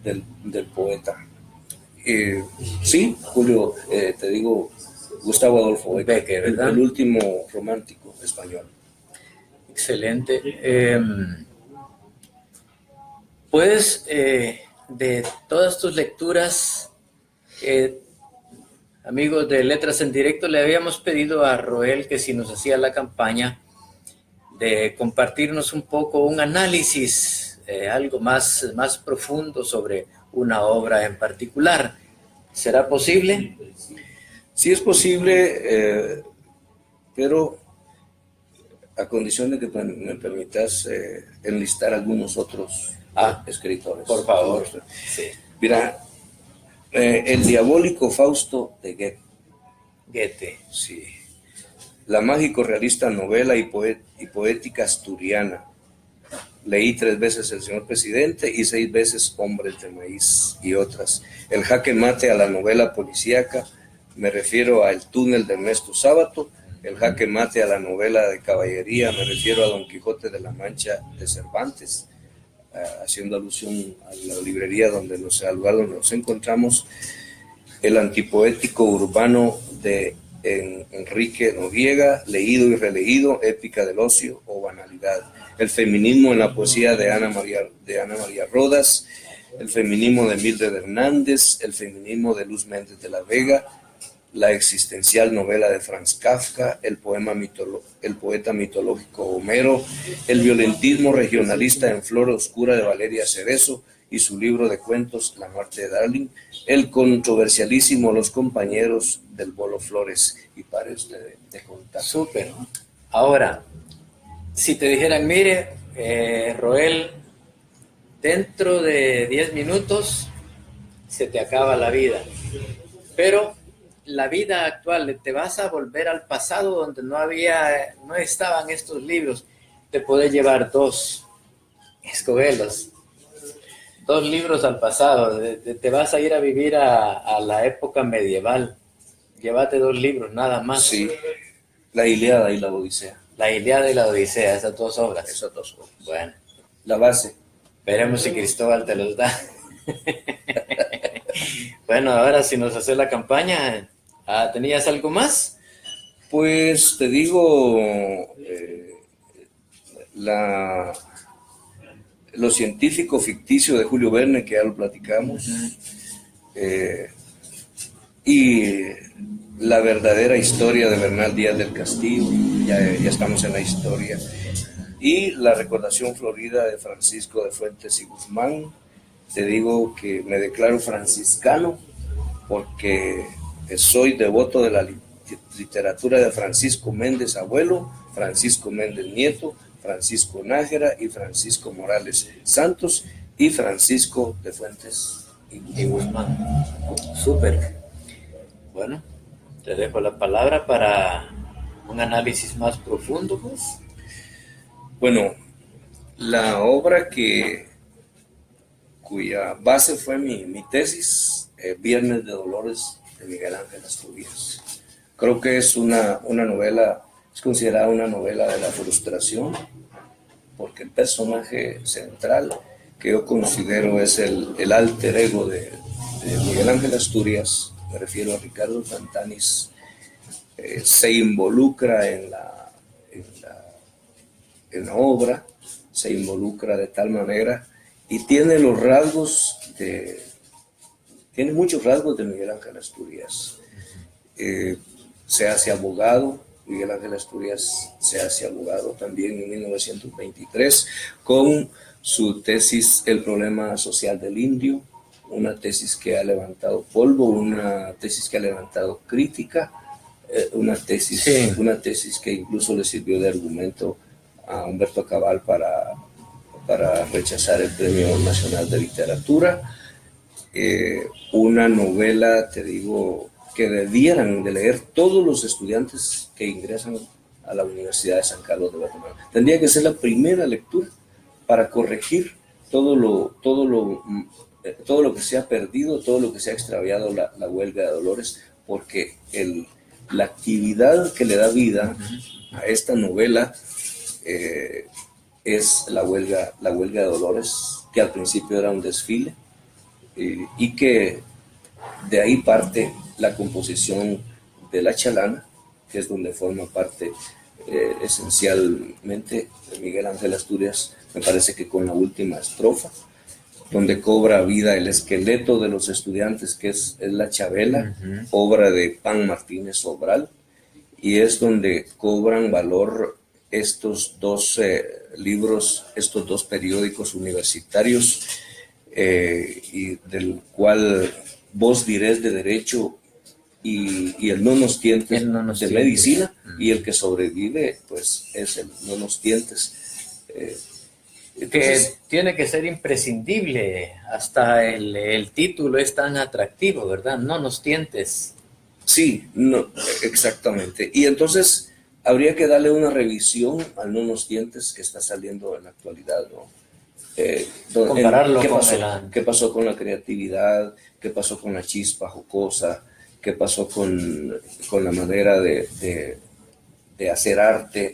Speaker 4: del poeta. Sí, Julio, te digo, Gustavo Adolfo
Speaker 2: Bécquer, ¿verdad?
Speaker 4: el último romántico español.
Speaker 2: Excelente. Pues de todas tus lecturas, amigos de Letras en Directo, le habíamos pedido a Roel que si nos hacía la campaña de compartirnos un poco un análisis, algo más profundo sobre una obra en particular. ¿Será posible?
Speaker 4: Sí es posible, pero a condición de que me permitas enlistar algunos otros escritores.
Speaker 2: Por favor. Sí.
Speaker 4: Mira, El diabólico Fausto de Goethe.
Speaker 2: Goethe.
Speaker 4: Sí. La mágico-realista novela y poética asturiana. Leí 3 veces El señor presidente y 6 veces Hombres de maíz y otras. El jaque mate a la novela policíaca, me refiero a El túnel de Ernesto Sábato. El jaque mate a la novela de caballería, me refiero a Don Quijote de la Mancha de Cervantes, haciendo alusión a la librería al lugar donde nos encontramos. El antipoético urbano de Enrique Noriega, leído y releído, Épica del ocio o banalidad. El feminismo en la poesía de Ana María Rodas, el feminismo de Mildred Hernández, el feminismo de Luz Méndez de la Vega, la existencial novela de Franz Kafka, el poeta mitológico Homero, el violentismo regionalista en Flor Oscura de Valeria Cerezo y su libro de cuentos La muerte de Darling, el controversialísimo Los compañeros del Bolo Flores y pares de contar.
Speaker 2: Súper. Ahora, si te dijeran, mire, Roel, dentro de 10 minutos se te acaba la vida, pero la vida actual, te vas a volver al pasado donde no estaban estos libros, te puedes llevar 2, escogelos, 2 libros al pasado, te vas a ir a vivir a la época medieval, llévate 2 libros, nada más.
Speaker 4: Sí, la Ilíada y la Odisea.
Speaker 2: La Ilíada y la Odisea, esas 2 obras.
Speaker 4: Esas 2 obras.
Speaker 2: Bueno.
Speaker 4: La base.
Speaker 2: Veremos si Cristóbal te los da. Bueno, ahora si nos hace la campaña, ¿tenías algo más?
Speaker 4: Pues te digo, lo científico ficticio de Julio Verne, que ya lo platicamos, y la verdadera historia de Bernal Díaz del Castillo, ya estamos en la historia, y la recordación florida de Francisco de Fuentes y Guzmán. Te digo que me declaro franciscano porque soy devoto de la literatura de Francisco Méndez abuelo, Francisco Méndez nieto, Francisco Nájera y Francisco Morales Santos y Francisco de Fuentes
Speaker 2: y Guzmán. Súper. Bueno, te dejo la palabra para un análisis más profundo, pues.
Speaker 4: Bueno, la obra cuya base fue mi tesis, Viernes de Dolores, de Miguel Ángel Asturias. Creo que es una novela, es considerada una novela de la frustración, porque el personaje central, que yo considero es el alter ego de Miguel Ángel Asturias, me refiero a Ricardo Fantanis, se involucra en la obra, se involucra de tal manera y tiene muchos rasgos de Miguel Ángel Asturias. se hace abogado. Miguel Ángel Asturias se hace abogado también en 1923 con su tesis El problema social del indio, una tesis que ha levantado polvo, una tesis que ha levantado crítica, una tesis que incluso le sirvió de argumento a Humberto Cabal para rechazar el Premio Nacional de Literatura. Una novela, te digo, que debieran de leer todos los estudiantes que ingresan a la Universidad de San Carlos de Guatemala. Tendría que ser la primera lectura para corregir todo lo que se ha perdido, todo lo que se ha extraviado la huelga de Dolores, porque la actividad que le da vida a esta novela es la huelga de Dolores, que al principio era un desfile, y que de ahí parte la composición de La Chalana, que es donde forma parte esencialmente de Miguel Ángel Asturias, me parece que con la última estrofa, donde cobra vida el esqueleto de los estudiantes, que es La Chabela, obra de Pan Martínez Sobral, y es donde cobran valor estos dos libros, estos dos periódicos universitarios, y del cual Vos Dirés de Derecho y el No Nos Tientes de Medicina, y el que sobrevive pues es el No Nos Tientes.
Speaker 2: Que tiene que ser imprescindible, hasta el título es tan atractivo, ¿verdad? No nos tientes.
Speaker 4: Sí, no, exactamente. Y entonces habría que darle una revisión al No Nos Tientes que está saliendo en la actualidad, ¿no?
Speaker 2: Compararlo
Speaker 4: ¿Qué pasó con la creatividad? ¿Qué pasó con la chispa jocosa? ¿Qué pasó con la manera de hacer arte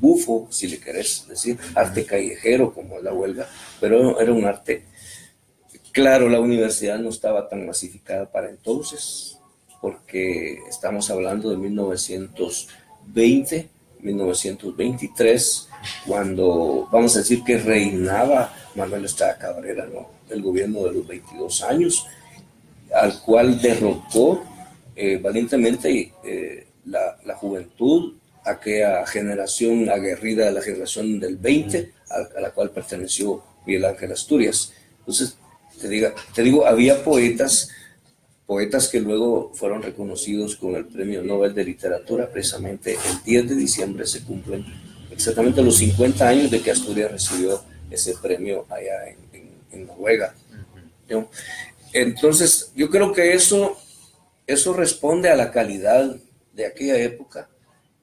Speaker 4: bufo, si le querés decir, arte callejero como es la huelga? Pero era un arte. Claro, la universidad no estaba tan masificada para entonces, porque estamos hablando de 1920, 1923, cuando vamos a decir que reinaba Manuel Estrada Cabrera, ¿no? El gobierno de los 22 años, al cual derrocó valientemente la juventud, aquella generación aguerrida de la generación del 20, a la cual perteneció Miguel Ángel Asturias. Entonces, te digo, había poetas que luego fueron reconocidos con el Premio Nobel de Literatura. Precisamente el 10 de diciembre se cumplen exactamente los 50 años de que Asturias recibió ese premio allá en Noruega. ¿No? Entonces, yo creo que eso responde a la calidad de aquella época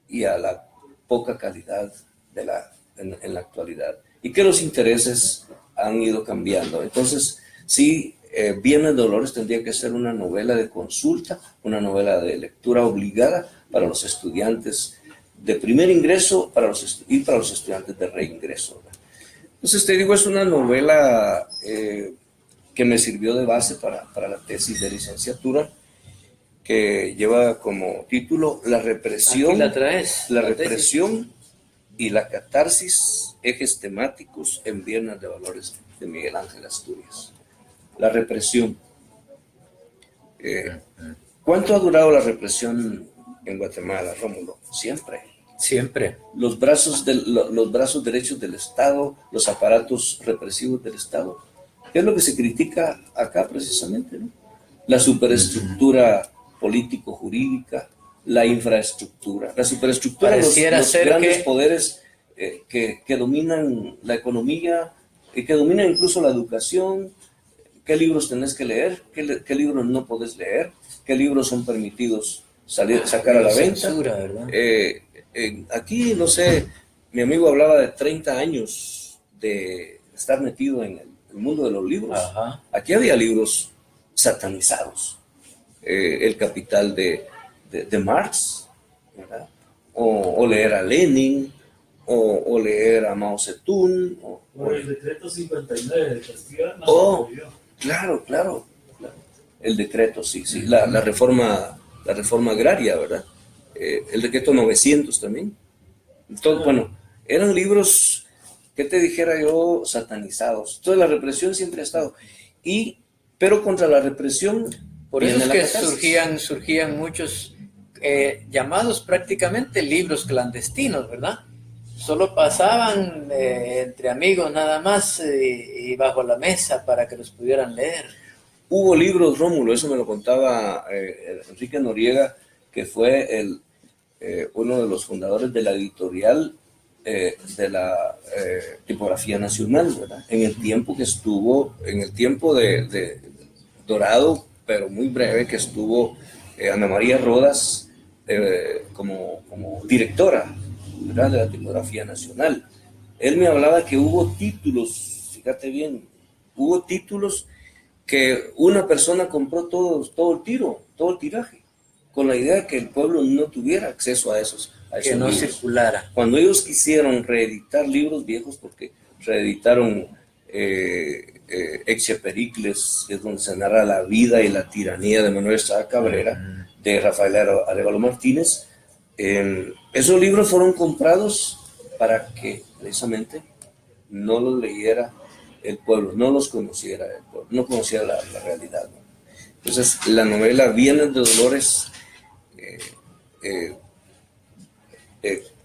Speaker 4: y a la poca calidad en la actualidad, y que los intereses han ido cambiando. Entonces, sí, Viernes de Dolores tendría que ser una novela de consulta, una novela de lectura obligada para los estudiantes de primer ingreso y para los estudiantes de reingreso. Entonces, te digo, es una novela que me sirvió de base para la tesis de licenciatura, que lleva como título La represión,
Speaker 2: Aquí la traes,
Speaker 4: la represión y la catarsis, ejes temáticos en Viernes de Dolores, de Miguel Ángel Asturias. La represión. ¿Cuánto ha durado la represión en Guatemala, Rómulo? Siempre. Los brazos derechos del Estado, los aparatos represivos del Estado. ¿Qué es lo que se critica acá precisamente, ¿no? La superestructura político-jurídica, la infraestructura. La superestructura, los grandes poderes que dominan la economía y que dominan incluso la educación. ¿Qué libros tenés que leer? ¿Qué libros no podés leer? ¿Qué libros son permitidos sacar a la venta?
Speaker 2: Censura, ¿verdad?
Speaker 4: Aquí, no sé, mi amigo hablaba de 30 años de estar metido en el mundo de los libros.
Speaker 2: Ajá.
Speaker 4: Aquí había libros satanizados. El Capital de Marx, ¿verdad? O leer a Lenin, o leer a Mao Zedong.
Speaker 1: O el decreto 59 de Castilla.
Speaker 4: Claro. El decreto, sí. La reforma agraria, ¿verdad? El decreto 900 también. Entonces, bueno, eran libros, ¿qué te dijera yo? Satanizados. Entonces la represión siempre ha estado. Pero contra la represión,
Speaker 2: Por eso
Speaker 4: viene
Speaker 2: es
Speaker 4: la
Speaker 2: que
Speaker 4: catarsis.
Speaker 2: surgían muchos llamados prácticamente libros clandestinos, ¿verdad? Solo pasaban entre amigos nada más y bajo la mesa para que los pudieran leer.
Speaker 4: Hubo libros, Rómulo, eso me lo contaba Enrique Noriega, que fue uno de los fundadores de la editorial de la Tipografía Nacional, ¿verdad? En el tiempo que estuvo, en el tiempo de dorado, pero muy breve, que estuvo Ana María Rodas como directora, ¿verdad?, de la Tipografía Nacional. Él me hablaba que hubo títulos, fíjate bien, hubo títulos que una persona compró todo el tiraje, con la idea de que el pueblo no tuviera acceso a esos
Speaker 2: Que no
Speaker 4: libros.
Speaker 2: circulara.
Speaker 4: Cuando ellos quisieron reeditar libros viejos, porque reeditaron Exe Pericles, que es donde se narra la vida y la tiranía de Manuel Estrada Cabrera, de Rafael Arévalo Martínez, esos libros fueron comprados para que precisamente no los leyera el pueblo, no los conociera el pueblo, no conociera la realidad, ¿no? Entonces, la novela Viernes de Dolores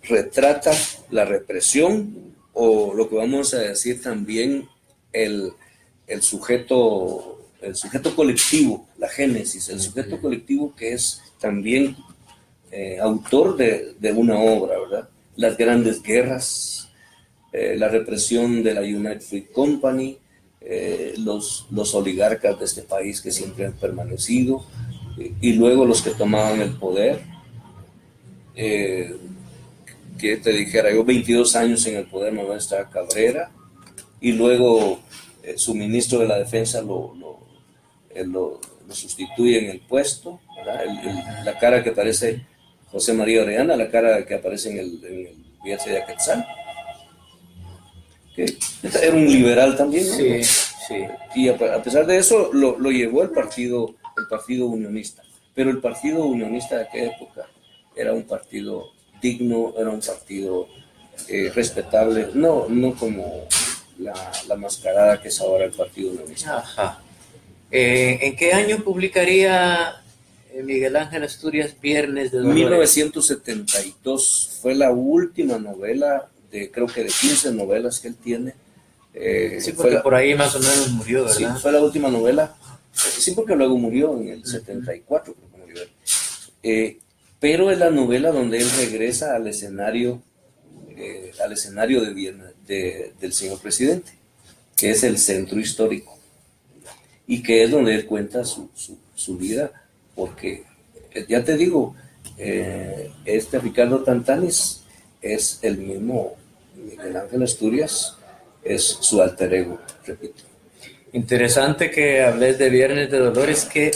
Speaker 4: retrata la represión, o lo que vamos a decir también el sujeto colectivo, la génesis, el sujeto colectivo que es también autor de una obra, ¿verdad? Las grandes guerras, la represión de la United Fruit Company, los oligarcas de este país que siempre han permanecido, y luego los que tomaban el poder. Que te dijera yo, 22 años en el poder Manuel Estrada Cabrera, y luego su ministro de la Defensa lo sustituye en el puesto, ¿verdad? La cara que parece José María Orellana, la cara que aparece en el billete de Aquetzal, que era un liberal también, ¿no?
Speaker 2: Sí, sí.
Speaker 4: Y a pesar de eso lo llevó el partido unionista, pero el partido unionista de aquella época era un partido digno, era un partido respetable, no como la mascarada que es ahora el partido unionista.
Speaker 2: Ajá. ¿En qué año publicaría Miguel Ángel Asturias Viernes de Dolores?
Speaker 4: 1972 fue la última novela creo que de 15 novelas que él tiene.
Speaker 2: Sí, porque por ahí más o menos murió, ¿verdad?
Speaker 4: Sí, fue la última novela. Sí, porque luego murió en el 74, creo que murió él. Pero es la novela donde él regresa al escenario del señor presidente, que es el centro histórico, y que es donde él cuenta su vida, porque ya te digo, Ricardo Tantanis es el mismo Miguel Ángel Asturias, es su alter ego, repito.
Speaker 2: Interesante que hables de Viernes de Dolores, que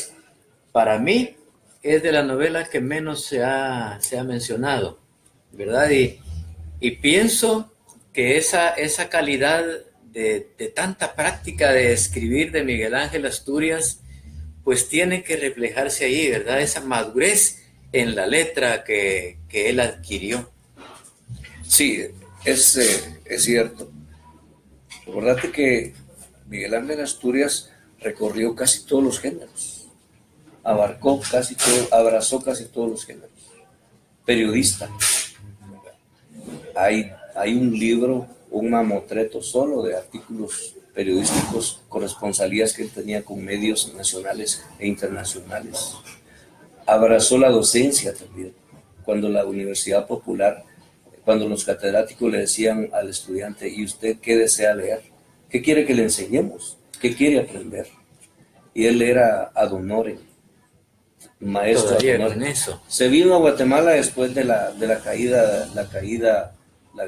Speaker 2: para mí es de la novela que menos se ha mencionado, ¿verdad? Y pienso que esa calidad de tanta práctica de escribir de Miguel Ángel Asturias, pues tiene que reflejarse ahí, ¿verdad? Esa madurez en la letra que él adquirió.
Speaker 4: Sí, es cierto. Recordate que Miguel Ángel Asturias recorrió casi todos los géneros, abrazó casi todos los géneros. Periodista. Hay un libro, un mamotreto solo de artículos periodísticos, corresponsalías que él tenía con medios nacionales e internacionales. Abrazó la docencia también, cuando la Universidad Popular, cuando los catedráticos le decían al estudiante: ¿y usted qué desea leer? ¿Qué quiere que le enseñemos? ¿Qué quiere aprender? Y él era ad honorem, maestro
Speaker 2: Todavía
Speaker 4: ad honorem.
Speaker 2: con eso.
Speaker 4: Se vino a Guatemala después de la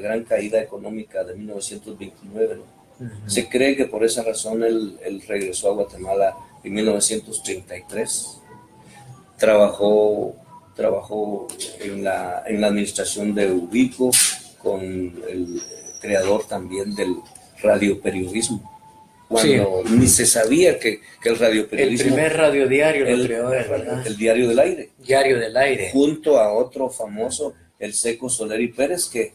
Speaker 4: gran caída económica de 1929, ¿no? Uh-huh. Se cree que por esa razón él regresó a Guatemala en 1933. Trabajó en la administración de Ubico, con el creador también del radioperiodismo, cuando sí, ni se sabía que el radioperiodismo...
Speaker 2: El primer radiodiario lo creó él, ¿verdad?
Speaker 4: El Diario del Aire.
Speaker 2: Diario del Aire.
Speaker 4: Junto a otro famoso, el Seco Soler y Pérez, que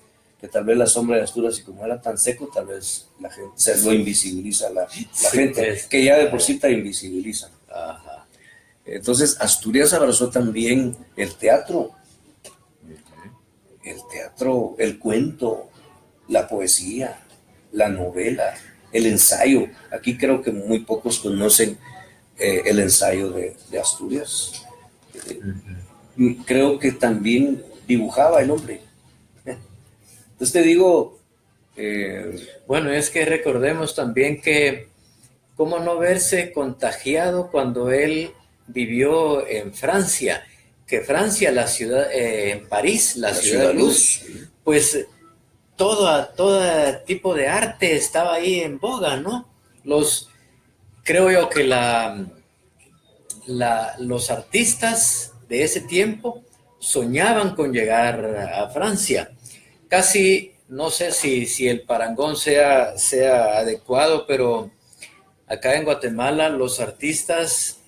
Speaker 4: tal vez la sombra de Asturias, y como era tan seco, tal vez la gente se lo invisibiliza, la sí, gente, que ya de por sí te invisibilizan.
Speaker 2: Ajá.
Speaker 4: Entonces, Asturias abrazó también el teatro, el cuento, la poesía, la novela, el ensayo. Aquí creo que muy pocos conocen el ensayo de Asturias. Creo que también dibujaba el hombre. Entonces te digo,
Speaker 2: Bueno, es que recordemos también que cómo no verse contagiado cuando él vivió en Francia, que Francia, la ciudad, en París, la ciudad de luz, pues todo tipo de arte estaba ahí en boga, ¿no? Creo yo que los artistas de ese tiempo soñaban con llegar a Francia. Casi, no sé si el parangón sea adecuado, pero acá en Guatemala los artistas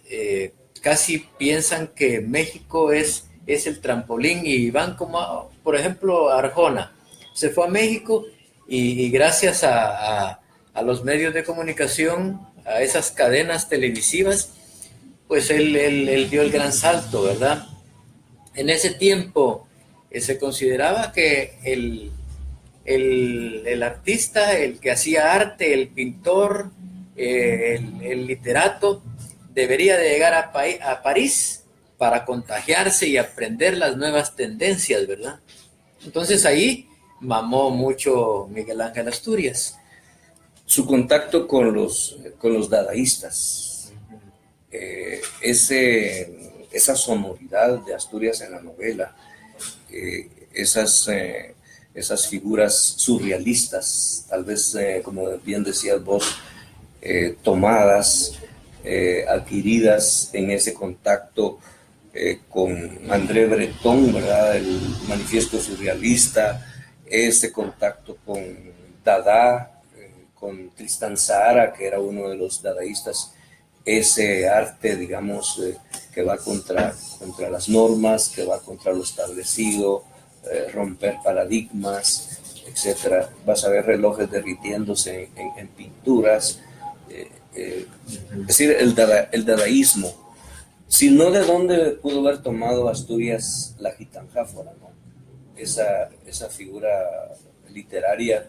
Speaker 2: casi piensan que México es el trampolín y van como, por ejemplo, Arjona. Se fue a México y gracias a los medios de comunicación, a esas cadenas televisivas, pues él dio el gran salto, ¿verdad? En ese tiempo se consideraba que el artista, el que hacía arte, el pintor, el literato, debería de llegar a París para contagiarse y aprender las nuevas tendencias, ¿verdad? Entonces ahí mamó mucho Miguel Ángel Asturias.
Speaker 4: su contacto con los dadaístas, esa sonoridad de Asturias en la novela, esas figuras surrealistas, tal vez, como bien decías vos, tomadas, adquiridas en ese contacto con André Breton, ¿verdad? El manifiesto surrealista, ese contacto con Dada, con Tristan Tzara, que era uno de los dadaístas, ese arte, digamos, que va contra las normas, que va contra lo establecido, romper paradigmas, etcétera. Vas a ver relojes derritiéndose en pinturas. Es decir, el dadaísmo. Si no, ¿de dónde pudo haber tomado Asturias la gitanjáfora, ¿no? Esa figura literaria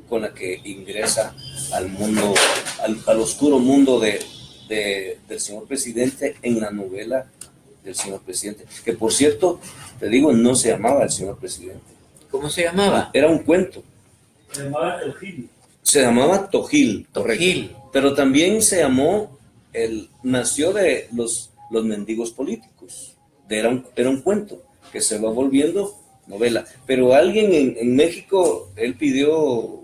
Speaker 4: con la que ingresa al mundo, al oscuro mundo del señor presidente en la novela del señor presidente, que por cierto, te digo, no se llamaba el señor presidente.
Speaker 2: ¿Cómo se llamaba?
Speaker 4: Era un cuento.
Speaker 1: Se llamaba Tojil.
Speaker 4: Se llamaba Tojil,
Speaker 2: Tojil.
Speaker 4: correcto. Pero también se llamó, nació de los mendigos políticos. Era un cuento que se va volviendo novela. Pero alguien en México, él pidió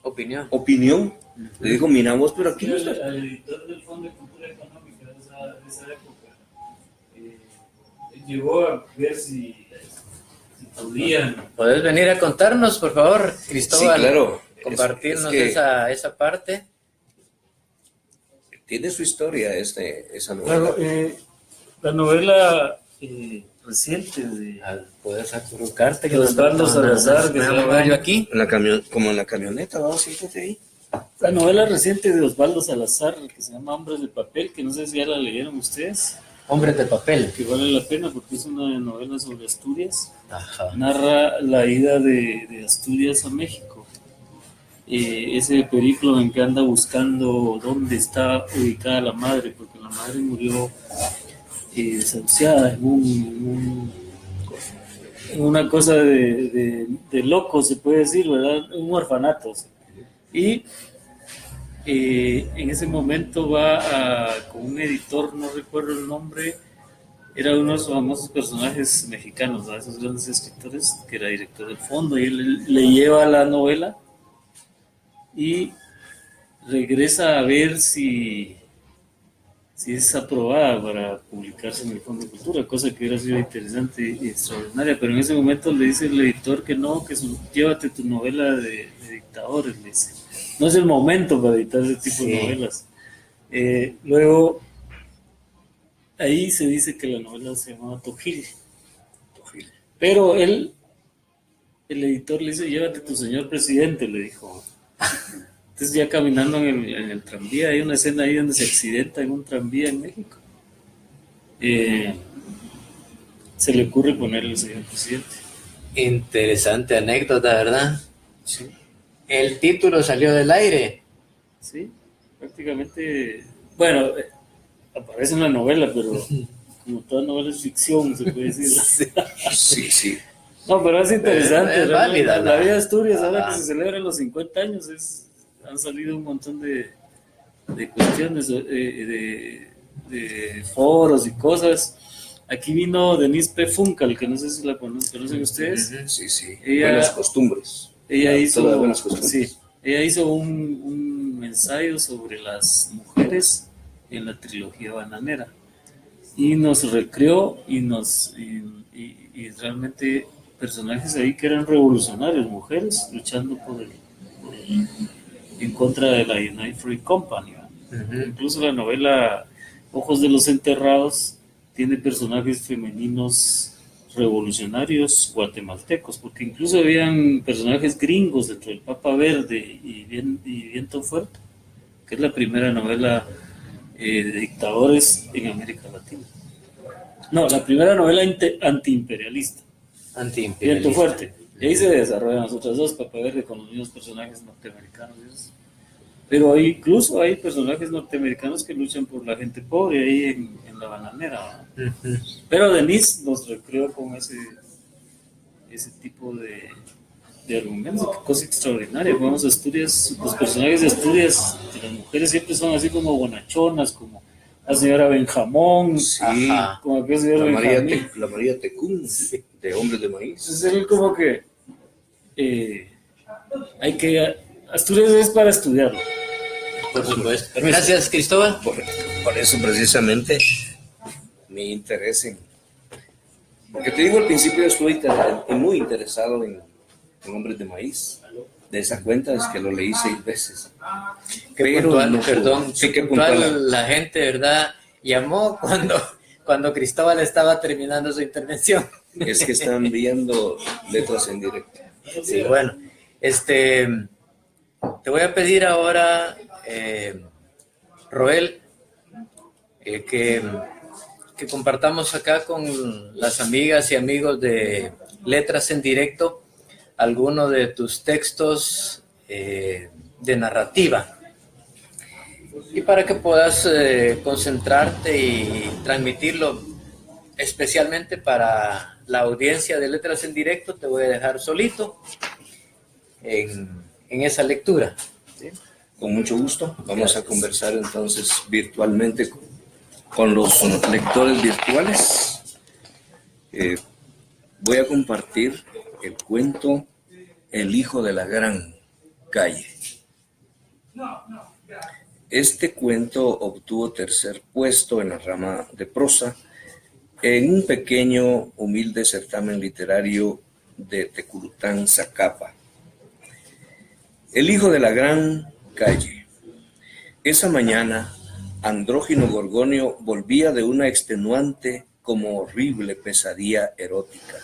Speaker 4: opinión. Le dijo, mira vos, pero aquí no está.
Speaker 3: Al editor del Fondo de Cultura Económica de esa época, llegó a ver si podían.
Speaker 2: ¿Podés venir a contarnos, por favor, Cristóbal?
Speaker 4: Sí, claro.
Speaker 2: Compartirnos
Speaker 4: Es que
Speaker 2: esa parte.
Speaker 4: tiene su historia esa novela.
Speaker 3: Claro, la novela reciente de
Speaker 2: Puedes acurrucarte que
Speaker 3: Osvaldo Salazar, que se llama
Speaker 2: yo aquí.
Speaker 4: Como en la camioneta, vamos, siéntate ahí.
Speaker 3: la novela reciente de Osvaldo Salazar, que se llama Hombres de Papel, que no sé si ya la leyeron ustedes,
Speaker 2: Hombres de papel.
Speaker 3: que vale la pena porque es una novela sobre Asturias.
Speaker 2: Ajá.
Speaker 3: Narra la ida de Asturias a México. Ese periplo en que anda buscando dónde está ubicada la madre, porque la madre murió desahuciada en una cosa de loco, se puede decir, ¿verdad? Un orfanato. Y en ese momento va con un editor, no recuerdo el nombre, era uno de los famosos personajes mexicanos, ¿verdad? Esos grandes escritores, que era director del fondo, y él le lleva la novela y regresa a ver si es aprobada para publicarse en el Fondo de Cultura, cosa que hubiera sido interesante y extraordinaria, pero en ese momento le dice el editor que no, que llévate tu novela de dictadores, le dice. No es el momento para editar ese tipo de novelas. Luego, ahí se dice que la novela se llamaba Tojil. Pero el editor le dice, llévate tu señor presidente, le dijo. Entonces ya caminando en el tranvía, hay una escena ahí donde se accidenta en un tranvía en México. se le ocurre ponerle el señor presidente.
Speaker 2: Interesante anécdota, ¿verdad?
Speaker 3: Sí.
Speaker 2: El título salió del aire.
Speaker 3: Sí, prácticamente, bueno, aparece en la novela, pero como toda novela es ficción, se puede decir.
Speaker 4: Sí, sí.
Speaker 3: No, pero es interesante.
Speaker 2: Es válida,
Speaker 3: la vida de Asturias, ahora
Speaker 2: Ah.
Speaker 3: que se celebran los 50 años, han salido un montón de cuestiones, de foros y cosas. Aquí vino Denise P. Funcal, que no sé si la conocen ustedes.
Speaker 4: Sí, sí.
Speaker 3: Ella-
Speaker 4: Buenas costumbres.
Speaker 3: Ella hizo,
Speaker 4: Todas buenas costumbres.
Speaker 3: sí, ella hizo un ensayo sobre las mujeres en la trilogía bananera y nos recreó y realmente personajes ahí que eran revolucionarios, mujeres luchando en contra de la United Fruit Company. Incluso la novela Ojos de los Enterrados tiene personajes femeninos revolucionarios guatemaltecos, porque incluso habían personajes gringos dentro del Papa Verde y Viento Fuerte, que es la primera novela de dictadores en América Latina. No, la primera novela antiimperialista, Viento
Speaker 2: Antiimperialista.
Speaker 3: Fuerte. Y ahí se desarrollan las otras dos, Papa Verde con los mismos personajes norteamericanos. Pero incluso hay personajes norteamericanos que luchan por la gente pobre ahí en la bananera. Pero Denise nos recreó con ese tipo de argumentos, qué cosa extraordinaria. Vamos a Asturias, los personajes de Asturias, de las mujeres siempre son así como bonachonas, como la señora Benjamón,
Speaker 4: Sí.
Speaker 2: Ajá.
Speaker 3: como aquel señor Benjamín.
Speaker 4: La María Tecún, de Hombres de Maíz.
Speaker 3: Entonces él como que hay que... Asturias es para estudiarlo.
Speaker 2: Por supuesto. Gracias, Cristóbal.
Speaker 4: Por eso precisamente mi interés en... Porque te digo, al principio estuve muy interesado en Hombres de Maíz. De esa cuenta es que lo leí 6 veces.
Speaker 2: Qué
Speaker 4: Pero
Speaker 2: puntual,
Speaker 4: no-
Speaker 2: perdón,
Speaker 4: sí,
Speaker 2: qué
Speaker 4: qué
Speaker 2: puntual
Speaker 4: puntual.
Speaker 2: la gente, ¿verdad? Llamó cuando Cristóbal estaba terminando su intervención.
Speaker 4: Es que están viendo letras en directo.
Speaker 2: Sí, bueno, te voy a pedir ahora, Roel, que compartamos acá con las amigas y amigos de Letras en Directo algunos de tus textos de narrativa. Y para que puedas concentrarte y transmitirlo especialmente para la audiencia de Letras en Directo, te voy a dejar solito en esa lectura. ¿Sí?
Speaker 4: Con mucho gusto. Vamos a conversar entonces virtualmente con los lectores virtuales. Voy a compartir el cuento El hijo de la gran calle. Este cuento obtuvo 3er puesto en la rama de prosa en un pequeño, humilde certamen literario de Tecurután, Zacapa. El hijo de la gran calle. Esa mañana, Andrógino Gorgonio volvía de una extenuante como horrible pesadilla erótica,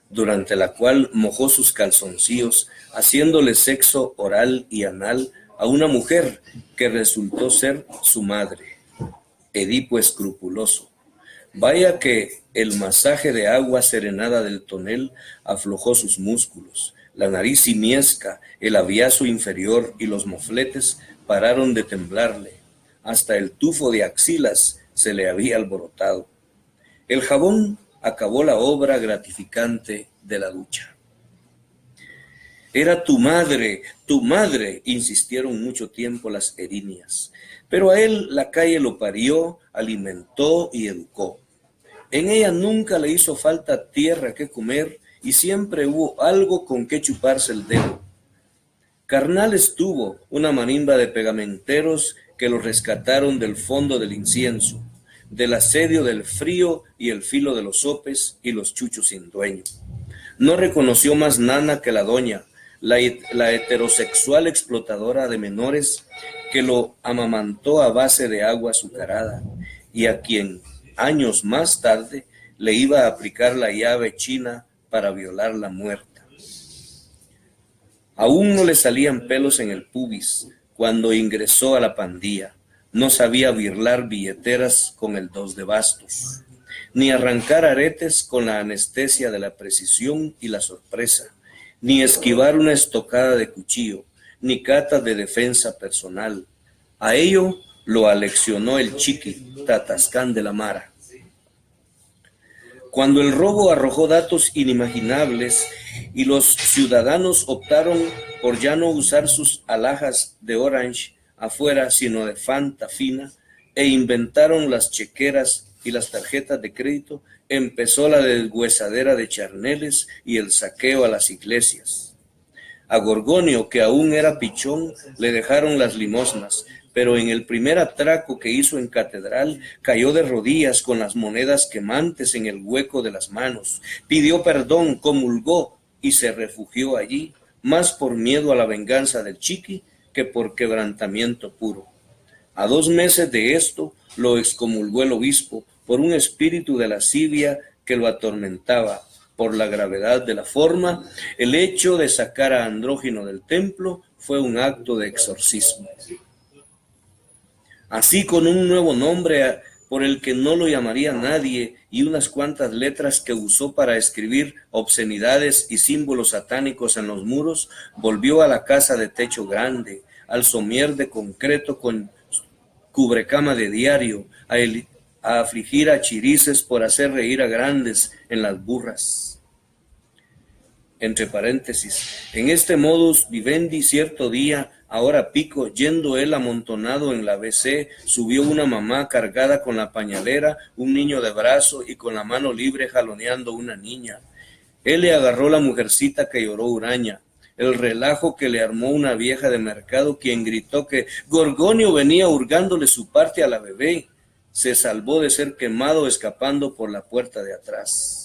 Speaker 4: durante la cual mojó sus calzoncillos haciéndole sexo oral y anal a una mujer que resultó ser su madre, Edipo escrupuloso. Vaya que el masaje de agua serenada del tonel aflojó sus músculos, la nariz simiesca, el aviazo inferior y los mofletes pararon de temblarle, hasta el tufo de axilas se le había alborotado. El jabón acabó la obra gratificante de la ducha. Era tu madre, insistieron mucho tiempo las erinias, pero a él la calle lo parió, alimentó y educó. En ella nunca le hizo falta tierra que comer y siempre hubo algo con que chuparse el dedo. Carnal estuvo una marimba de pegamenteros que lo rescataron del fondo del incienso, del asedio del frío y el filo de los sopes y los chuchos sin dueño. No reconoció más nana que la doña, la heterosexual explotadora de menores que lo amamantó a base de agua azucarada y a quien años más tarde le iba a aplicar la llave china para violarla muerta. Aún no le salían pelos en el pubis cuando ingresó a la pandilla. No sabía birlar billeteras con el 2 de bastos. ni arrancar aretes con la anestesia de la precisión y la sorpresa, ni esquivar una estocada de cuchillo, ni cata de defensa personal. A ello lo aleccionó el Chiqui, Tatascán de la Mara. Cuando el robo arrojó datos inimaginables y los ciudadanos optaron por ya no usar sus alhajas de Orange afuera, sino de Fanta fina, e inventaron las chequeras y las tarjetas de crédito, empezó la deshuesadera de charneles y el saqueo a las iglesias. A Gorgonio, que aún era pichón, le dejaron las limosnas, pero en el primer atraco que hizo en catedral, cayó de rodillas con las monedas quemantes en el hueco de las manos, pidió perdón, comulgó y se refugió allí, más por miedo a la venganza del Chiqui que por quebrantamiento puro. A 2 meses de esto, lo excomulgó el obispo por un espíritu de lascivia que lo atormentaba. Por la gravedad de la forma, el hecho de sacar a Andrógino del templo fue un acto de exorcismo. Así, con un nuevo nombre por el que no lo llamaría nadie y unas cuantas letras que usó para escribir obscenidades y símbolos satánicos en los muros, volvió a la casa de techo grande, al somier de concreto con cubrecama de diario, a afligir a chirices por hacer reír a grandes en las burras. Entre paréntesis, en este modus vivendi cierto día, ahora pico, yendo él amontonado en la BC, subió una mamá cargada con la pañalera, un niño de brazo y con la mano libre jaloneando una niña. Él le agarró la mujercita que lloró huraña, el relajo que le armó una vieja de mercado, quien gritó que Gorgonio venía hurgándole su parte a la bebé. Se salvó de ser quemado escapando por la puerta de atrás.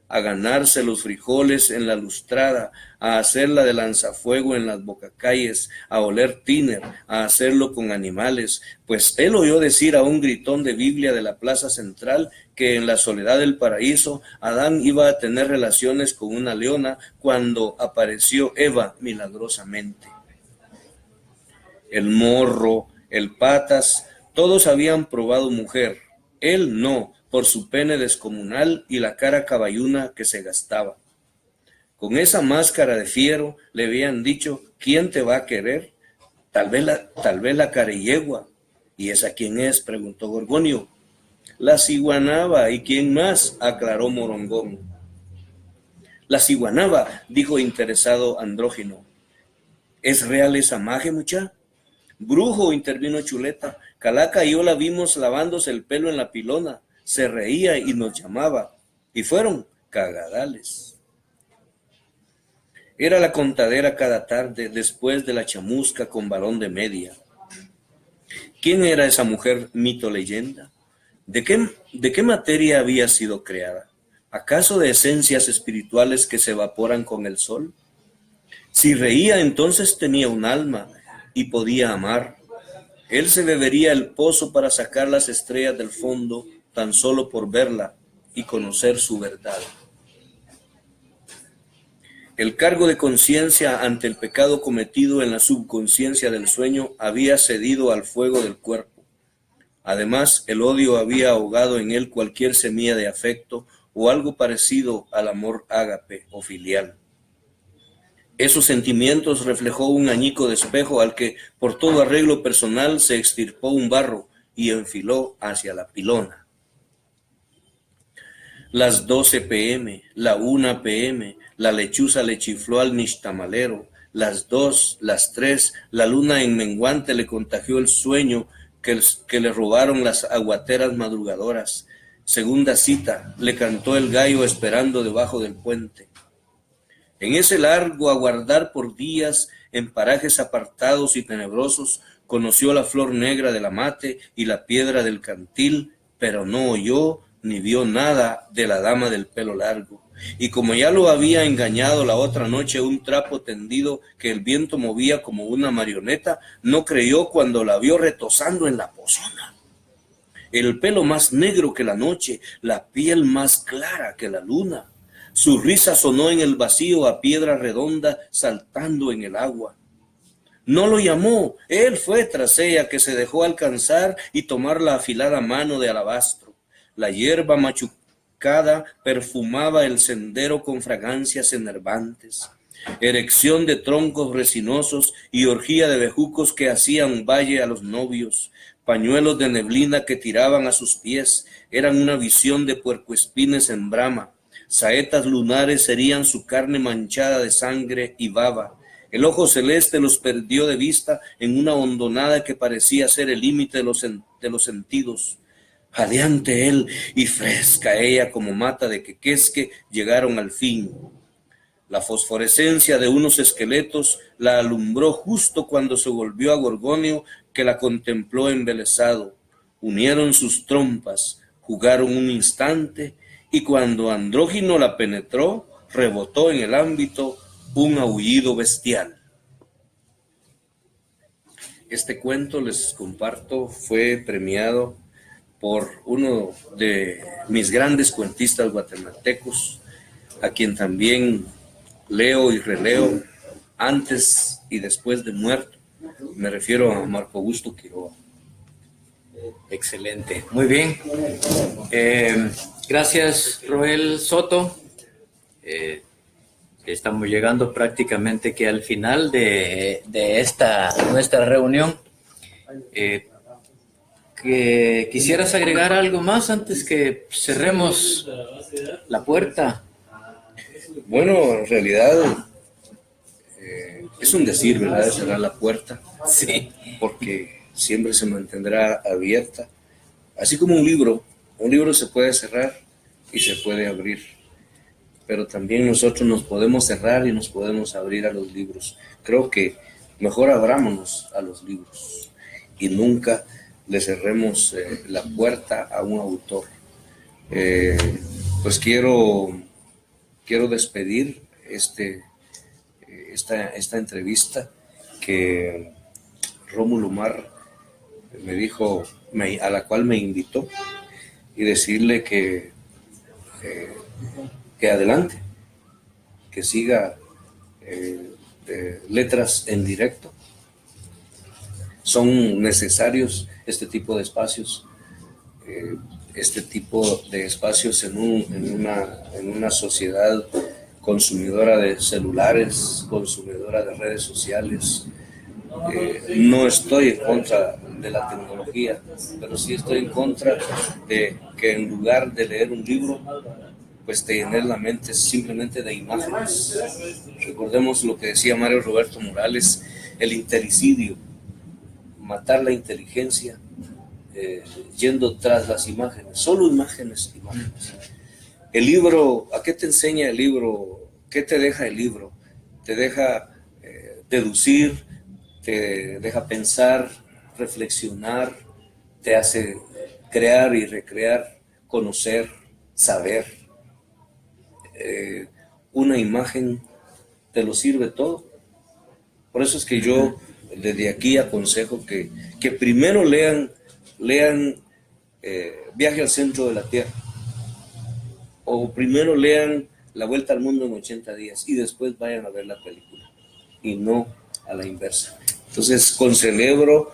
Speaker 4: A ganarse los frijoles en la lustrada, a hacerla de lanzafuego en las bocacalles, a oler tiner, a hacerlo con animales, pues él oyó decir a un gritón de Biblia de la plaza central que en la soledad del paraíso Adán iba a tener relaciones con una leona cuando apareció Eva milagrosamente. El Morro, el Patas, todos habían probado mujer, él no, por su pene descomunal y la cara caballuna que se gastaba. Con esa máscara de fiero le habían dicho, ¿quién te va a querer? Tal vez la careyegua. ¿Y esa quién es?, preguntó Gorgonio. La ciguanaba. ¿Y quién más?, aclaró Morongón. La ciguanaba, dijo interesado Andrógino. ¿Es real esa magia, mucha? Brujo, intervino Chuleta. Calaca y yo la vimos lavándose el pelo en la pilona. Se reía y nos llamaba. Y fueron cagadales. Era la contadera cada tarde después de la chamusca con balón de media. ¿Quién era esa mujer mito leyenda? ¿De qué materia había sido creada? ¿Acaso de esencias espirituales que se evaporan con el sol? Si reía, entonces tenía un alma y podía amar. Él se bebería el pozo para sacar las estrellas del fondo tan solo por verla y conocer su verdad. El cargo de conciencia ante el pecado cometido en la subconsciencia del sueño había cedido al fuego del cuerpo. Además, el odio había ahogado en él cualquier semilla de afecto o algo parecido al amor ágape o filial. Esos sentimientos reflejó un añico de espejo al que, por todo arreglo personal, se extirpó un barro y enfiló hacia la pilona. Las 12 p.m., la 1 p.m., la lechuza le chifló al nixtamalero, las 2, las 3, la luna en menguante le contagió el sueño que le robaron las aguateras madrugadoras. Segunda cita, le cantó el gallo esperando debajo del puente. En ese largo aguardar por días, en parajes apartados y tenebrosos, conoció la flor negra del amate y la piedra del cantil, pero no oyó ni vio nada de la dama del pelo largo. Y como ya lo había engañado la otra noche un trapo tendido que el viento movía como una marioneta, no creyó cuando la vio retozando en la pozona. El pelo más negro que la noche, la piel más clara que la luna. Su risa sonó en el vacío a piedra redonda saltando en el agua. No lo llamó, él fue tras ella que se dejó alcanzar y tomar la afilada mano de alabastro. La hierba machucada perfumaba el sendero con fragancias enervantes. Erección de troncos resinosos y orgía de bejucos que hacían valle a los novios. Pañuelos de neblina que tiraban a sus pies eran una visión de puercoespines en brama. Saetas lunares herían su carne manchada de sangre y baba. El ojo celeste los perdió de vista en una hondonada que parecía ser el límite de los sentidos. Jadeante él y fresca ella como mata de quequesque llegaron al fin. La fosforescencia de unos esqueletos la alumbró justo cuando se volvió a Gorgonio, que la contempló embelesado. Unieron sus trompas, jugaron un instante, y cuando Andrógino la penetró, rebotó en el ámbito un aullido bestial. Este cuento, les comparto, fue premiado por uno de mis grandes cuentistas guatemaltecos, a quien también leo y releo antes y después de muerto. Me refiero a Marco Augusto Quiroga.
Speaker 2: Excelente, muy bien. Gracias, Roel Soto. Estamos llegando prácticamente que al final de esta nuestra reunión. Que ¿Quisieras agregar algo más antes que cerremos la puerta?
Speaker 4: Bueno, en realidad es un decir, ¿verdad?, de cerrar la puerta.
Speaker 2: Sí.
Speaker 4: Porque siempre se mantendrá abierta. Así como un libro se puede cerrar y se puede abrir. Pero también nosotros nos podemos cerrar y nos podemos abrir a los libros. Creo que mejor abrámonos a los libros y nunca le cerremos la puerta a un autor. Pues quiero despedir esta entrevista que Rómulo Mar me dijo, a la cual me invitó, y decirle que adelante, que siga Letras en Directo. Son necesarios este tipo de espacios, en una sociedad consumidora de celulares, consumidora de redes sociales. No estoy en contra de la tecnología, pero sí estoy en contra de que en lugar de leer un libro, pues te llenes la mente simplemente de imágenes. Recordemos lo que decía Mario Roberto Morales, el intericidio, matar la inteligencia yendo tras las imágenes, solo imágenes. El libro, ¿a qué te enseña el libro? ¿Qué te deja el libro? Te deja deducir, te deja pensar, reflexionar, te hace crear y recrear, conocer, saber. Una imagen te lo sirve todo. Por eso es que yo desde aquí aconsejo que primero lean Viaje al Centro de la Tierra, o primero lean La Vuelta al Mundo en 80 días y después vayan a ver la película, y no a la inversa. Entonces concelebro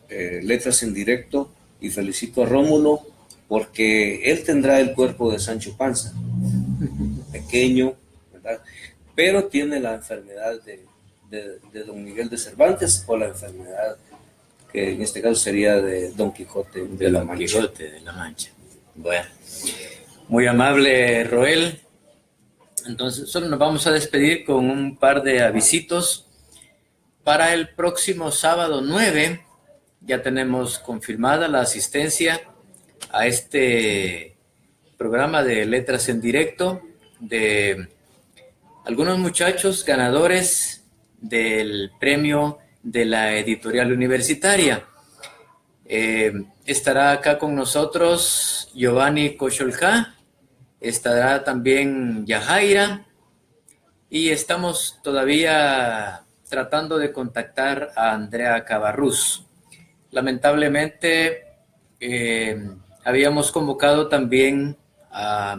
Speaker 4: Letras en Directo y felicito a Rómulo, porque él tendrá el cuerpo de Sancho Panza, pequeño, ¿verdad?, pero tiene la enfermedad de Don Miguel de Cervantes, o la enfermedad que en este caso sería de Don Quijote de la Mancha.
Speaker 2: Quijote de la Mancha. Bueno, muy amable, Roel. Entonces, solo nos vamos a despedir con un par de avisitos. Para el próximo sábado 9, ya tenemos confirmada la asistencia a este programa de Letras en Directo de algunos muchachos ganadores del premio de la editorial universitaria. Estará acá con nosotros Giovanni Cocholja, estará también Yajaira, y estamos todavía tratando de contactar a Andrea Cabarrús. Lamentablemente habíamos convocado también a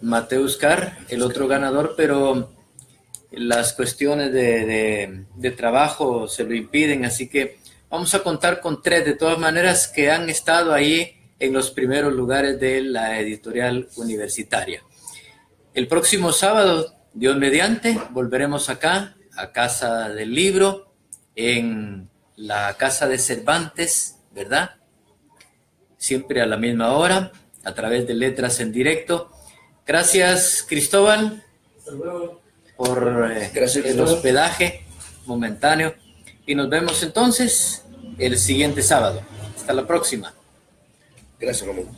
Speaker 2: Mateus Carr, el otro ganador, pero las cuestiones de trabajo se lo impiden, así que Vamos a contar con 3, de todas maneras, que han estado ahí en los primeros lugares de la editorial universitaria. El próximo sábado, Dios mediante, volveremos acá, a Casa del Libro, en la Casa de Cervantes, ¿verdad? Siempre a la misma hora, a través de Letras en Directo. Gracias, Cristóbal,
Speaker 1: Hasta luego.
Speaker 2: por
Speaker 4: Gracias,
Speaker 2: el
Speaker 4: Cristóbal.
Speaker 2: hospedaje momentáneo. Y nos vemos entonces el siguiente sábado. Hasta la próxima.
Speaker 4: Gracias, Rómulo.